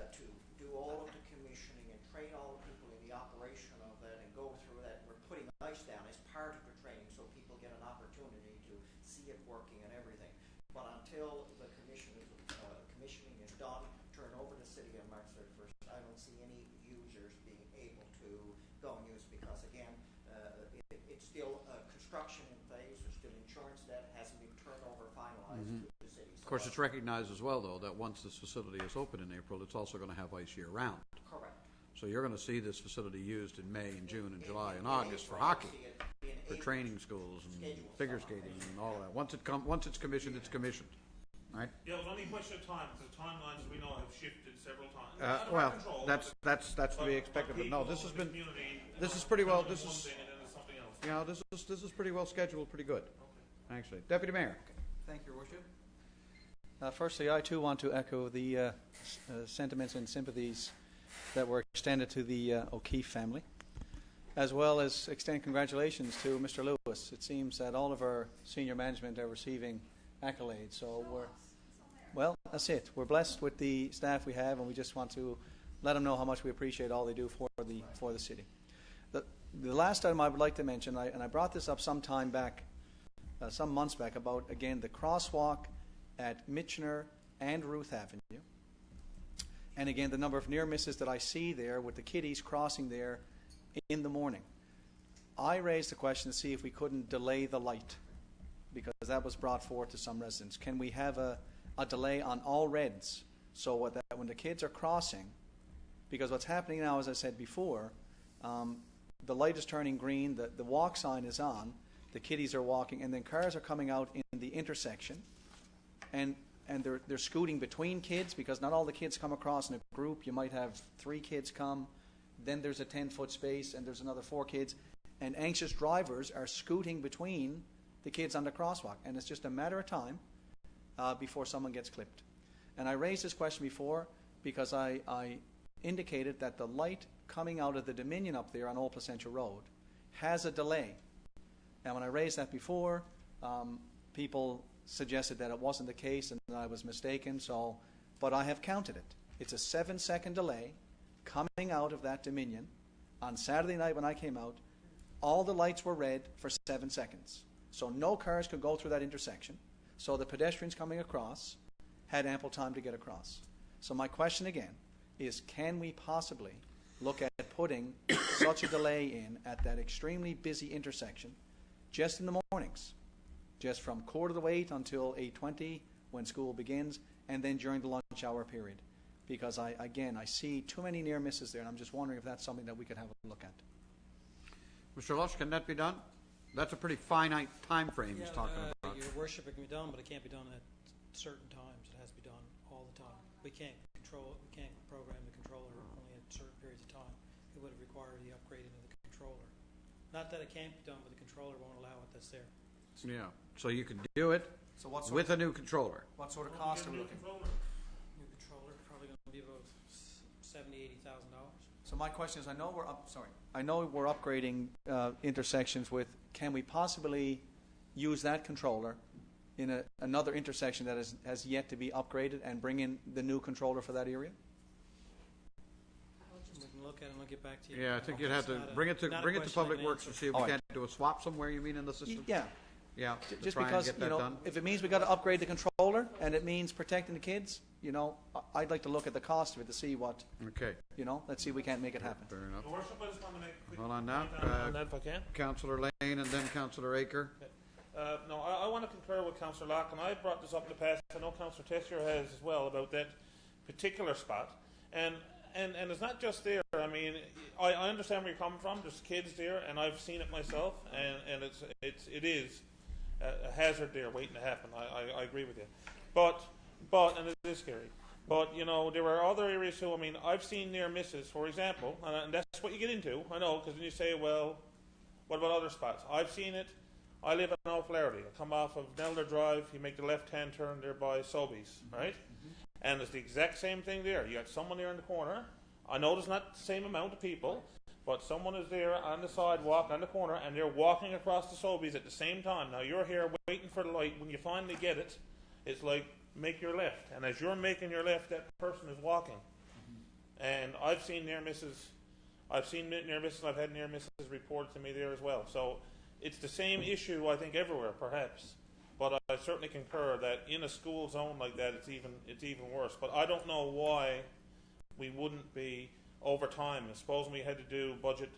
to do all of the commissioning and train all the people in the operation of that and go through that. We're putting ice down as part of the training so people get an opportunity to see it working and everything. But until the commissioning is done, turn over the city on March 31st, I don't see any users being able to go and use, because again, it's still construction in phase. There's still insurance that hasn't been turned over, finalized to the city.
Of course, it's recognized as well, though, that once this facility is open in April, it's also going to have ice year-round.
Correct.
So you're going to see this facility used in May and June and July and August for hockey, for training schools and figure skating and all of that. Once it's commissioned, it's commissioned. right?
Yeah, it was only a question of time, because the timelines, as we know, have shifted several times. Out of our
Well,
control,
that's to be expected, but no, this has been, this is pretty well, this is, yeah, this is pretty well scheduled, pretty good, actually. Deputy Mayor.
Thank you, Your Worship. Firstly, I too want to echo the sentiments and sympathies that were extended to the O'Keefe family, as well as extend congratulations to Mr. Lewis. It seems that all of our senior management are receiving accolades, so well, that's it. We're blessed with the staff we have, and we just want to let them know how much we appreciate all they do for the city. The last item I would like to mention, and I brought this up some time back, some months back, about, again, the crosswalk at Michener and Ruth Avenue. And again, the number of near misses that I see there with the kiddies crossing there in the morning. I raised the question to see if we couldn't delay the light, because that was brought forth to some residents. Can we have a delay on all reds, so that when the kids are crossing, because what's happening now, as I said before, the light is turning green, the walk sign is on, the kiddies are walking, and then cars are coming out in the intersection, and they're scooting between kids, because not all the kids come across in a group. You might have 3 kids come, then there's a 10-foot space, and there's another 4 kids, and anxious drivers are scooting between the kids on the crosswalk, and it's just a matter of time before someone gets clipped. And I raised this question before because I indicated that the light coming out of the Dominion up there on Old Placentia Road has a delay. And when I raised that before, people suggested that it wasn't the case and that I was mistaken. But I have counted it. It's a 7-second delay coming out of that Dominion. On Saturday night when I came out, all the lights were red for 7 seconds. So no cars could go through that intersection. So the pedestrians coming across had ample time to get across. So my question again is, can we possibly look at putting such a delay in at that extremely busy intersection just in the mornings, just from 7:45 until 8:20 when school begins, and then during the lunch hour period? Because I see too many near misses there, and I'm just wondering if that's something that we could have a look at.
Mr. Lush, can that be done? That's a pretty finite time frame he's talking about.
Your worship, it can be done, but it can't be done at certain times. It has to be done all the time. We can't program the controller only at certain periods of time. It would require the upgrading of the controller. Not that it can't be done, but the controller won't allow it. That's there.
Yeah. So you can do it with a new controller.
What sort of cost are we looking at?
New controller, probably going to be about $70,000-$80,000.
So my question is, I know we're upgrading intersections with. Can we possibly use that controller in another intersection that has yet to be upgraded and bring in the new controller for that area?
We can look at it and I'll get back to you.
Yeah, I think you'd have to bring it to Public Works and see if we can't do a swap somewhere. You mean in the system?
Yeah.
Yeah.
Just because if it means we got to upgrade the controller and it means protecting the kids, I'd like to look at the cost of it to see what.
Okay.
Let's see if we can't make it happen.
Fair enough.
Your Worship, I just want to make a quick
Hold on now.
on that if I can.
Councillor Lane and then Councillor Aker.
No, I want to concur with Councillor Locke, and I brought this up in the past. I know Councillor Tessier has as well about that particular spot. And it's not just there. I mean, I understand where you're coming from. There's kids there, and I've seen it myself, and it is a hazard there waiting to happen. I agree with you. But and it is scary. But there are other areas too. I mean, I've seen near misses, for example, and that's what you get into. I know, because then you say, well, what about other spots? I've seen it. I live in O'Flaherty. I come off of Nelder Drive. You make the left-hand turn there by Sobeys, right? And it's the exact same thing there. You got someone there in the corner. I know there's not the same amount of people, but someone is there on the sidewalk, on the corner, and they're walking across the Sobeys at the same time. Now, you're here waiting for the light. When you finally get it, it's like, make your left. And as you're making your left, that person is walking. And I've seen near misses. I've had near misses reported to me there as well. So it's the same issue, I think, everywhere, perhaps. But I certainly concur that in a school zone like that, it's even worse. But I don't know why we wouldn't be over time. Supposing we had to do budget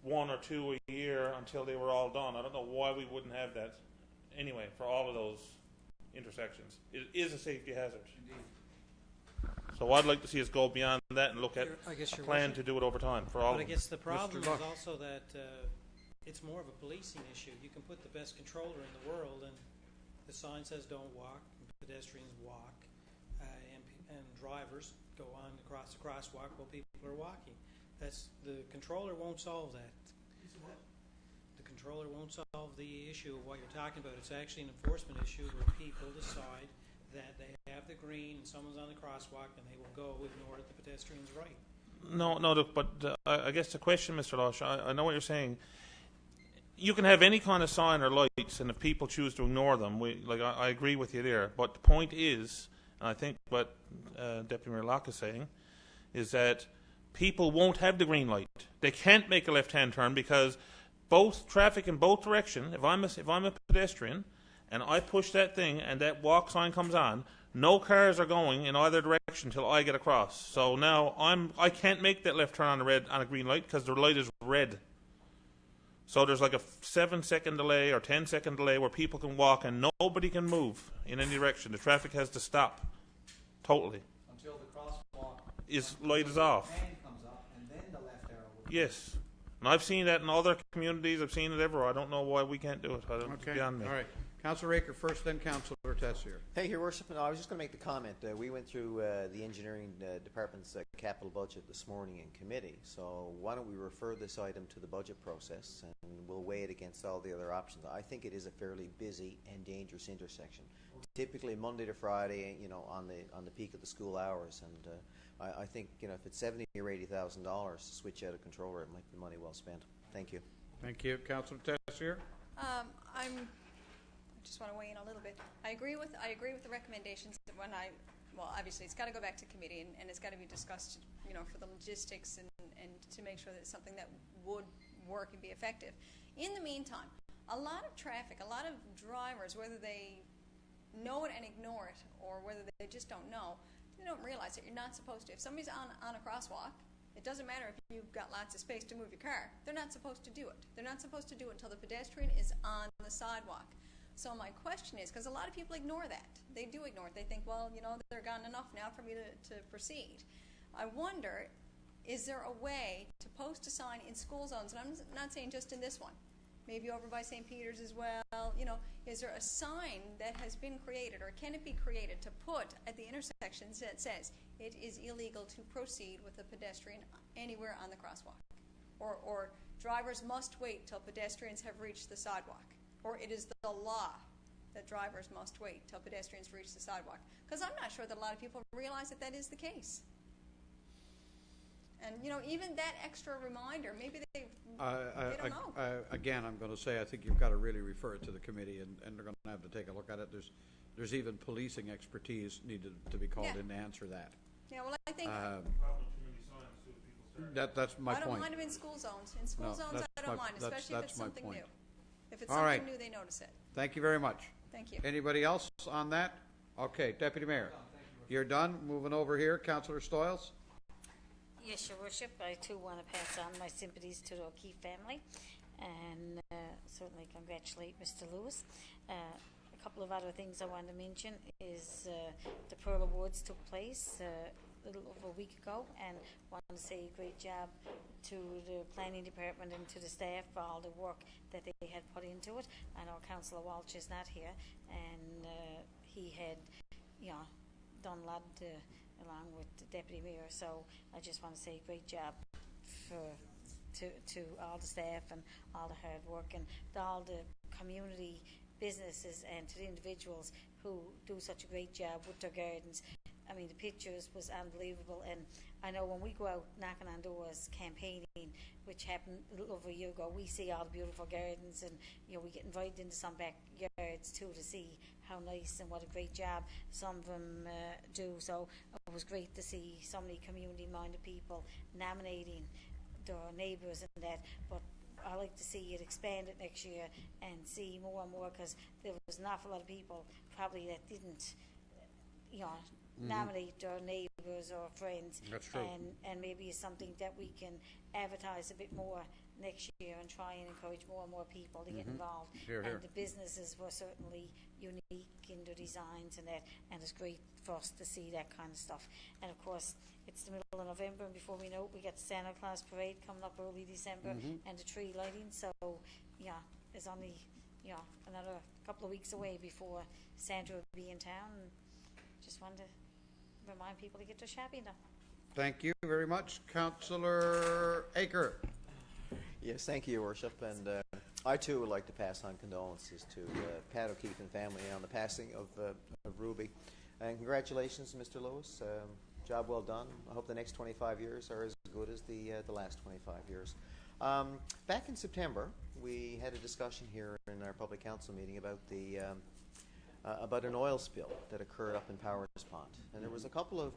1 or 2 a year until they were all done. I don't know why we wouldn't have that anyway for all of those intersections. It is a safety hazard. Indeed. So I'd like to see us go beyond that and look at a plan to do it over time for all.
But I guess the problem is also that it's more of a policing issue. You can put the best controller in the world, and the sign says don't walk. pedestrians walk and drivers go on across the crosswalk while people are walking. The controller won't solve that. The controller won't solve the issue of what you're talking about. It's actually an enforcement issue where people decide that they have the green and someone's on the crosswalk and they will go ignore the pedestrian's right.
No, but I guess the question, Mr. Lush, I know what you're saying. You can have any kind of sign or lights, and if people choose to ignore them, I agree with you there. But the point is, and I think what Deputy Mayor Locke is saying, is that people won't have the green light. They can't make a left-hand turn because both traffic in both directions. If I'm a pedestrian, and I push that thing, and that walk sign comes on, no cars are going in either direction until I get across. So now I can't make that left turn on a green light because the light is red. So there's like a 7-second delay or 10-second delay where people can walk and nobody can move in any direction. The traffic has to stop totally.
Until the crosswalk
Light is off.
hand comes up, and then the left arrow will
Yes. And I've seen that in other communities. I've seen it everywhere. I don't know why we can't do it. It's
Okay.
beyond me.
All right. Councillor Raker first, then Councillor Tessier.
Thank you, Your Worship. No, I was just going to make the comment. We went through the engineering department's capital budget this morning in committee. So why don't we refer this item to the budget process, and we'll weigh it against all the other options. I think it is a fairly busy and dangerous intersection. Typically Monday to Friday, on the peak of the school hours, and I think if it's $70,000 or $80,000 to switch out a controller, it might be money well spent. Thank you.
Thank you, Councillor Tessier.
I just want to weigh in a little bit. I agree with the recommendations that obviously it's got to go back to committee and it's got to be discussed, for the logistics and to make sure that it's something that would work and be effective. In the meantime, a lot of traffic, a lot of drivers, whether they know it and ignore it or whether they just don't know, they don't realize that you're not supposed to. If somebody's on a crosswalk, it doesn't matter if you've got lots of space to move your car. They're not supposed to do it. They're not supposed to do it until the pedestrian is on the sidewalk. So my question is, because a lot of people ignore that. They do ignore it. They think, well, they're gone enough now for me to proceed. I wonder, is there a way to post a sign in school zones, and I'm not saying just in this one, maybe over by St. Peter's as well, is there a sign that has been created, or can it be created, to put at the intersections that says it is illegal to proceed with a pedestrian anywhere on the crosswalk? Or drivers must wait till pedestrians have reached the sidewalk? Or it is the law that drivers must wait till pedestrians reach the sidewalk? Because I'm not sure that a lot of people realize that that is the case. And, even that extra reminder, maybe they don't know.
Again, I'm going to say I think you've got to really refer it to the committee, and they're going to have to take a look at it. There's even policing expertise needed to be called in to answer that.
Yeah, well, I think
that's my point.
I don't mind them in school zones. In school zones, I don't mind, especially if it's something new. If it's
All
something
right.
new, they notice it.
Thank you very much.
Thank you.
Anybody else on that? Okay, Deputy Mayor. You're done. Moving over here, Councillor Stoyles.
Yes, Your Worship. I too want to pass on my sympathies to the O'Keefe family and certainly congratulate Mr. Lewis. A couple of other things I want to mention is the Pearl Awards took place a little over a week ago, and want to say a great job to the planning department and to the staff for all the work that they had put into it. I know Councillor Walsh is not here, and he had, done a lot along with the Deputy Mayor, so I just want to say great job to all the staff and all the hard work and all the community businesses and to the individuals who do such a great job with their gardens. I mean, the pictures was unbelievable, and I know when we go out knocking on doors campaigning, which happened a little over a year ago, we see all the beautiful gardens, and we get invited into some backyards too to see how nice and what a great job some of them do. So it was great to see so many community-minded people nominating their neighbours and that. But I like to see it expanded next year and see more and more, because there was an awful lot of people probably that didn't, nominate their neighbours or friends.
That's true.
And maybe it's something that we can advertise a bit more next year and try and encourage more and more people to get involved.
Here, here.
And the businesses were certainly unique in their designs and that, and it's great for us to see that kind of stuff. And of course, it's the middle of November, and before we know it, we got the Santa Claus parade coming up early December and the tree lighting. So, yeah, there's only another couple of weeks away before Sandra will be in town. And just wanted to remind people to get their shopping done.
Thank you very much. Councillor Aker.
Yes, thank you, Your Worship. And I too would like to pass on condolences to Pat O'Keefe and family on the passing of Ruby. And congratulations, Mr. Lewis. Job well done. I hope the next 25 years are as good as the last 25 years. Back in September, we had a discussion here in our public council meeting about about an oil spill that occurred up in Powers Pond, and there was a couple of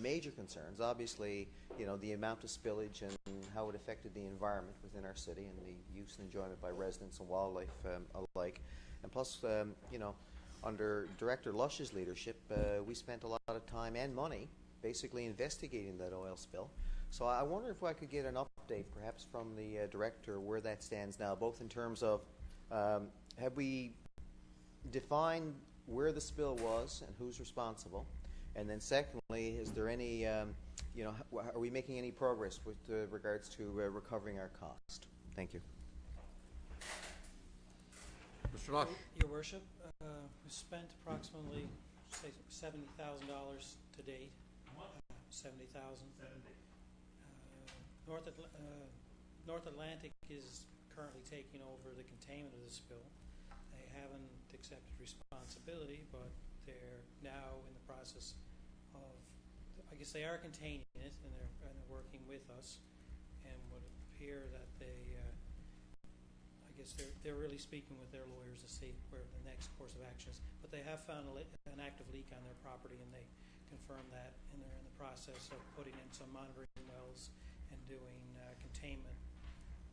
major concerns. Obviously, the amount of spillage and how it affected the environment within our city and the use and enjoyment by residents and wildlife alike. And plus, under Director Lush's leadership, we spent a lot of time and money basically investigating that oil spill. So I wonder if I could get an update, perhaps from the director, where that stands now, both in terms of have we defined where the spill was and who's responsible, and then secondly, is there any, are we making any progress with regards to recovering our cost? Thank you.
Mr. Lush.
Your Worship, we spent approximately say $70,000 to date. 70,000. North Atlantic is currently taking over the containment of the spill. They haven't accepted responsibility, but they're now in the process of, I guess they are containing it, and they're working with us, and would appear that they, I guess they're really speaking with their lawyers to see where the next course of action is. But they have found an active leak on their property, and they confirm that, and they're in the process of putting in some monitoring wells and doing containment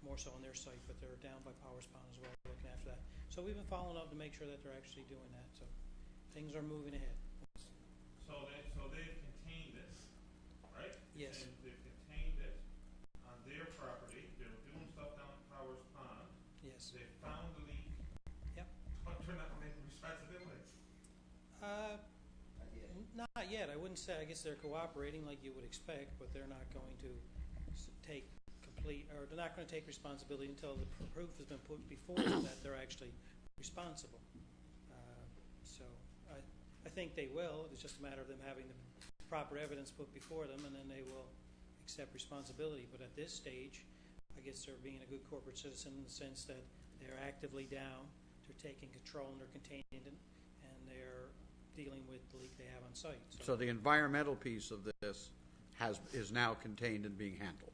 more so on their site, but they're down by Powers Pond as well, looking after that. So we've been following up to make sure that they're actually doing that. So things are moving ahead.
So they've contained it, right?
Yes.
And they've contained it on their property. They're doing stuff down at Powers Pond.
Yes.
They found the leak.
Yep.
But they're not taking responsibility.
Not yet. I wouldn't say. I guess they're cooperating like you would expect, but they're not going to take complete, or they're not going to take responsibility until the proof has been put before them that they're actually responsible. So I think they will. It's just a matter of them having the proper evidence put before them, and then they will accept responsibility. But at this stage, I guess they're being a good corporate citizen in the sense that they're actively down, they're taking control, and they're containing it, and they're dealing with the leak they have on site.
So the environmental piece of this is now contained and being handled.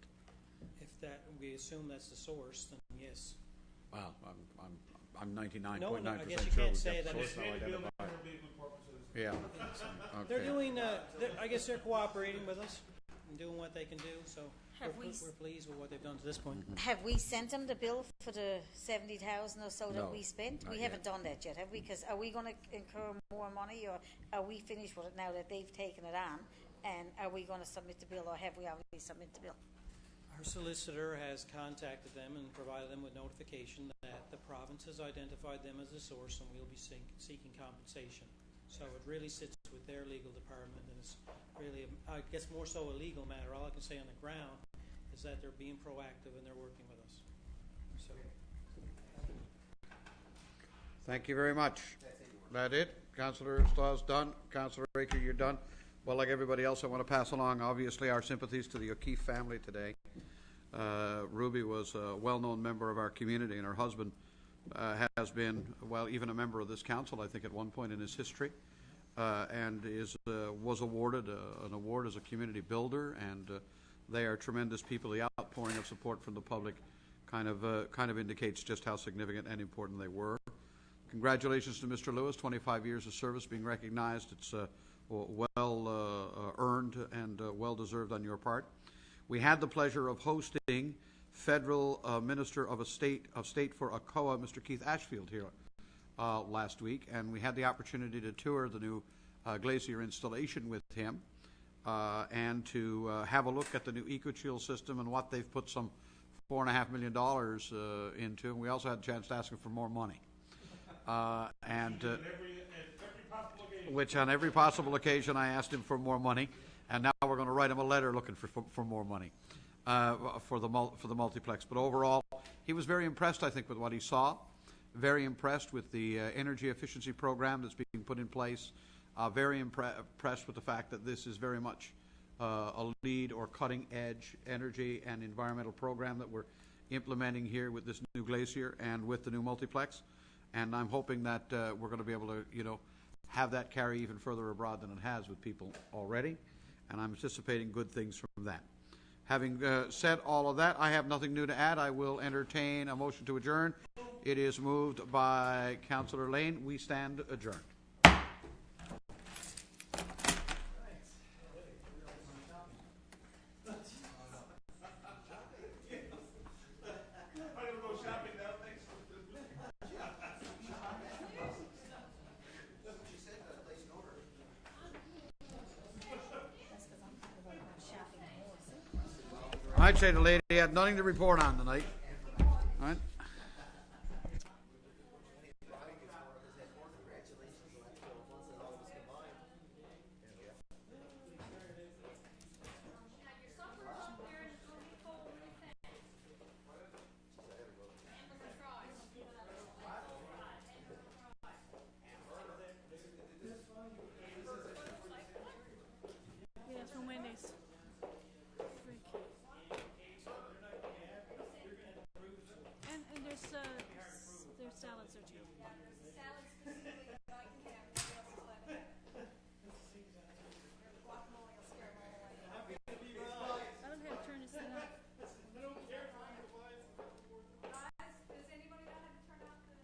If we assume that's the source, then yes.
Well, I'm 99.9%
No, I guess you
sure
can't
we've
say
got
that.
the source now identified. Yeah.
They're
Okay.
doing. I guess they're cooperating with us and doing what they can do. So we're pleased with what they've done to this point.
Have we sent them the bill for the 70,000 or so that
No,
we spent?
not
We
yet.
haven't done that yet, have we? Because are we going to incur more money, or are we finished with it now that they've taken it on? And are we going to submit the bill, or have we already submitted the bill?
Our solicitor has contacted them and provided them with notification that the province has identified them as a source, and we'll be seeking compensation. So it really sits with their legal department, and it's really, I guess, more so a legal matter. All I can say on the ground is that they're being proactive and they're working with us. So.
Thank you very much. That it? Councillor Staw's done. Councillor Raker, you're done. Well, like everybody else, I want to pass along, obviously, our sympathies to the O'Keefe family today. Ruby was a well-known member of our community, and her husband has been, well, even a member of this council, I think, at one point in his history, and was awarded an award as a community builder, and they are tremendous people. The outpouring of support from the public kind of indicates just how significant and important they were. Congratulations to Mr. Lewis, 25 years of service being recognized. It's well earned and well deserved on your part. We had the pleasure of hosting Federal Minister of State for ACOA, Mr. Keith Ashfield, here last week, and we had the opportunity to tour the new glacier installation with him and to have a look at the new EcoChill system and what they've put some $4.5 million into. And we also had a chance to ask him for more money. Which on every possible occasion I asked him for more money, and now we're going to write him a letter looking for more money for the multiplex. But overall, he was very impressed, I think, with what he saw. Very impressed with the energy efficiency program that's being put in place. Very impressed with the fact that this is very much a lead or cutting edge energy and environmental program that we're implementing here with this new glacier and with the new multiplex. And I'm hoping that we're going to be able to, have that carry even further abroad than it has with people already. And I'm anticipating good things from that. Having said all of that, I have nothing new to add. I will entertain a motion to adjourn. It is moved by Councillor Lane. We stand adjourned. I'd say the lady had nothing to report on tonight. All right.
Yeah, from Wendy's. And there's salads there too.
Salads specifically that I can have, nobody else is letting me. Guacamole will scare them all away.
I don't have to turn this thing off.
Guys, does anybody know how to turn off the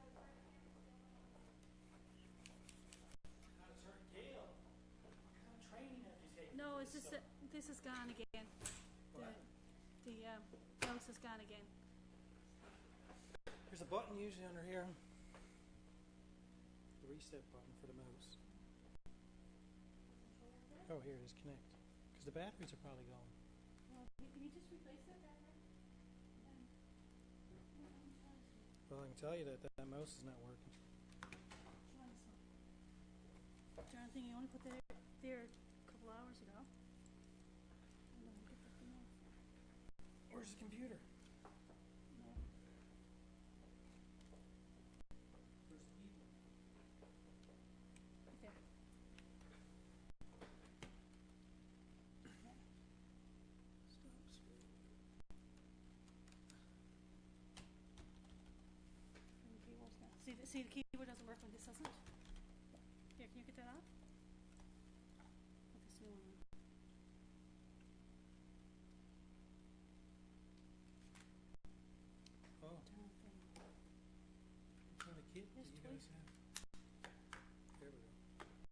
No, it's just that this is gone again. The mouse is gone again.
There's a button usually under here. The reset button for the mouse. Oh, here it is, connect. Because the batteries are probably gone.
Well, can you just replace that battery?
Well, I can tell you that that mouse is not working.
Jonathan, you only put that there a couple hours ago.
Where's the computer?
See, the keyboard doesn't work when this doesn't. Here, can you get that off? Put this new one on.
Oh. What kind of kit do you guys have?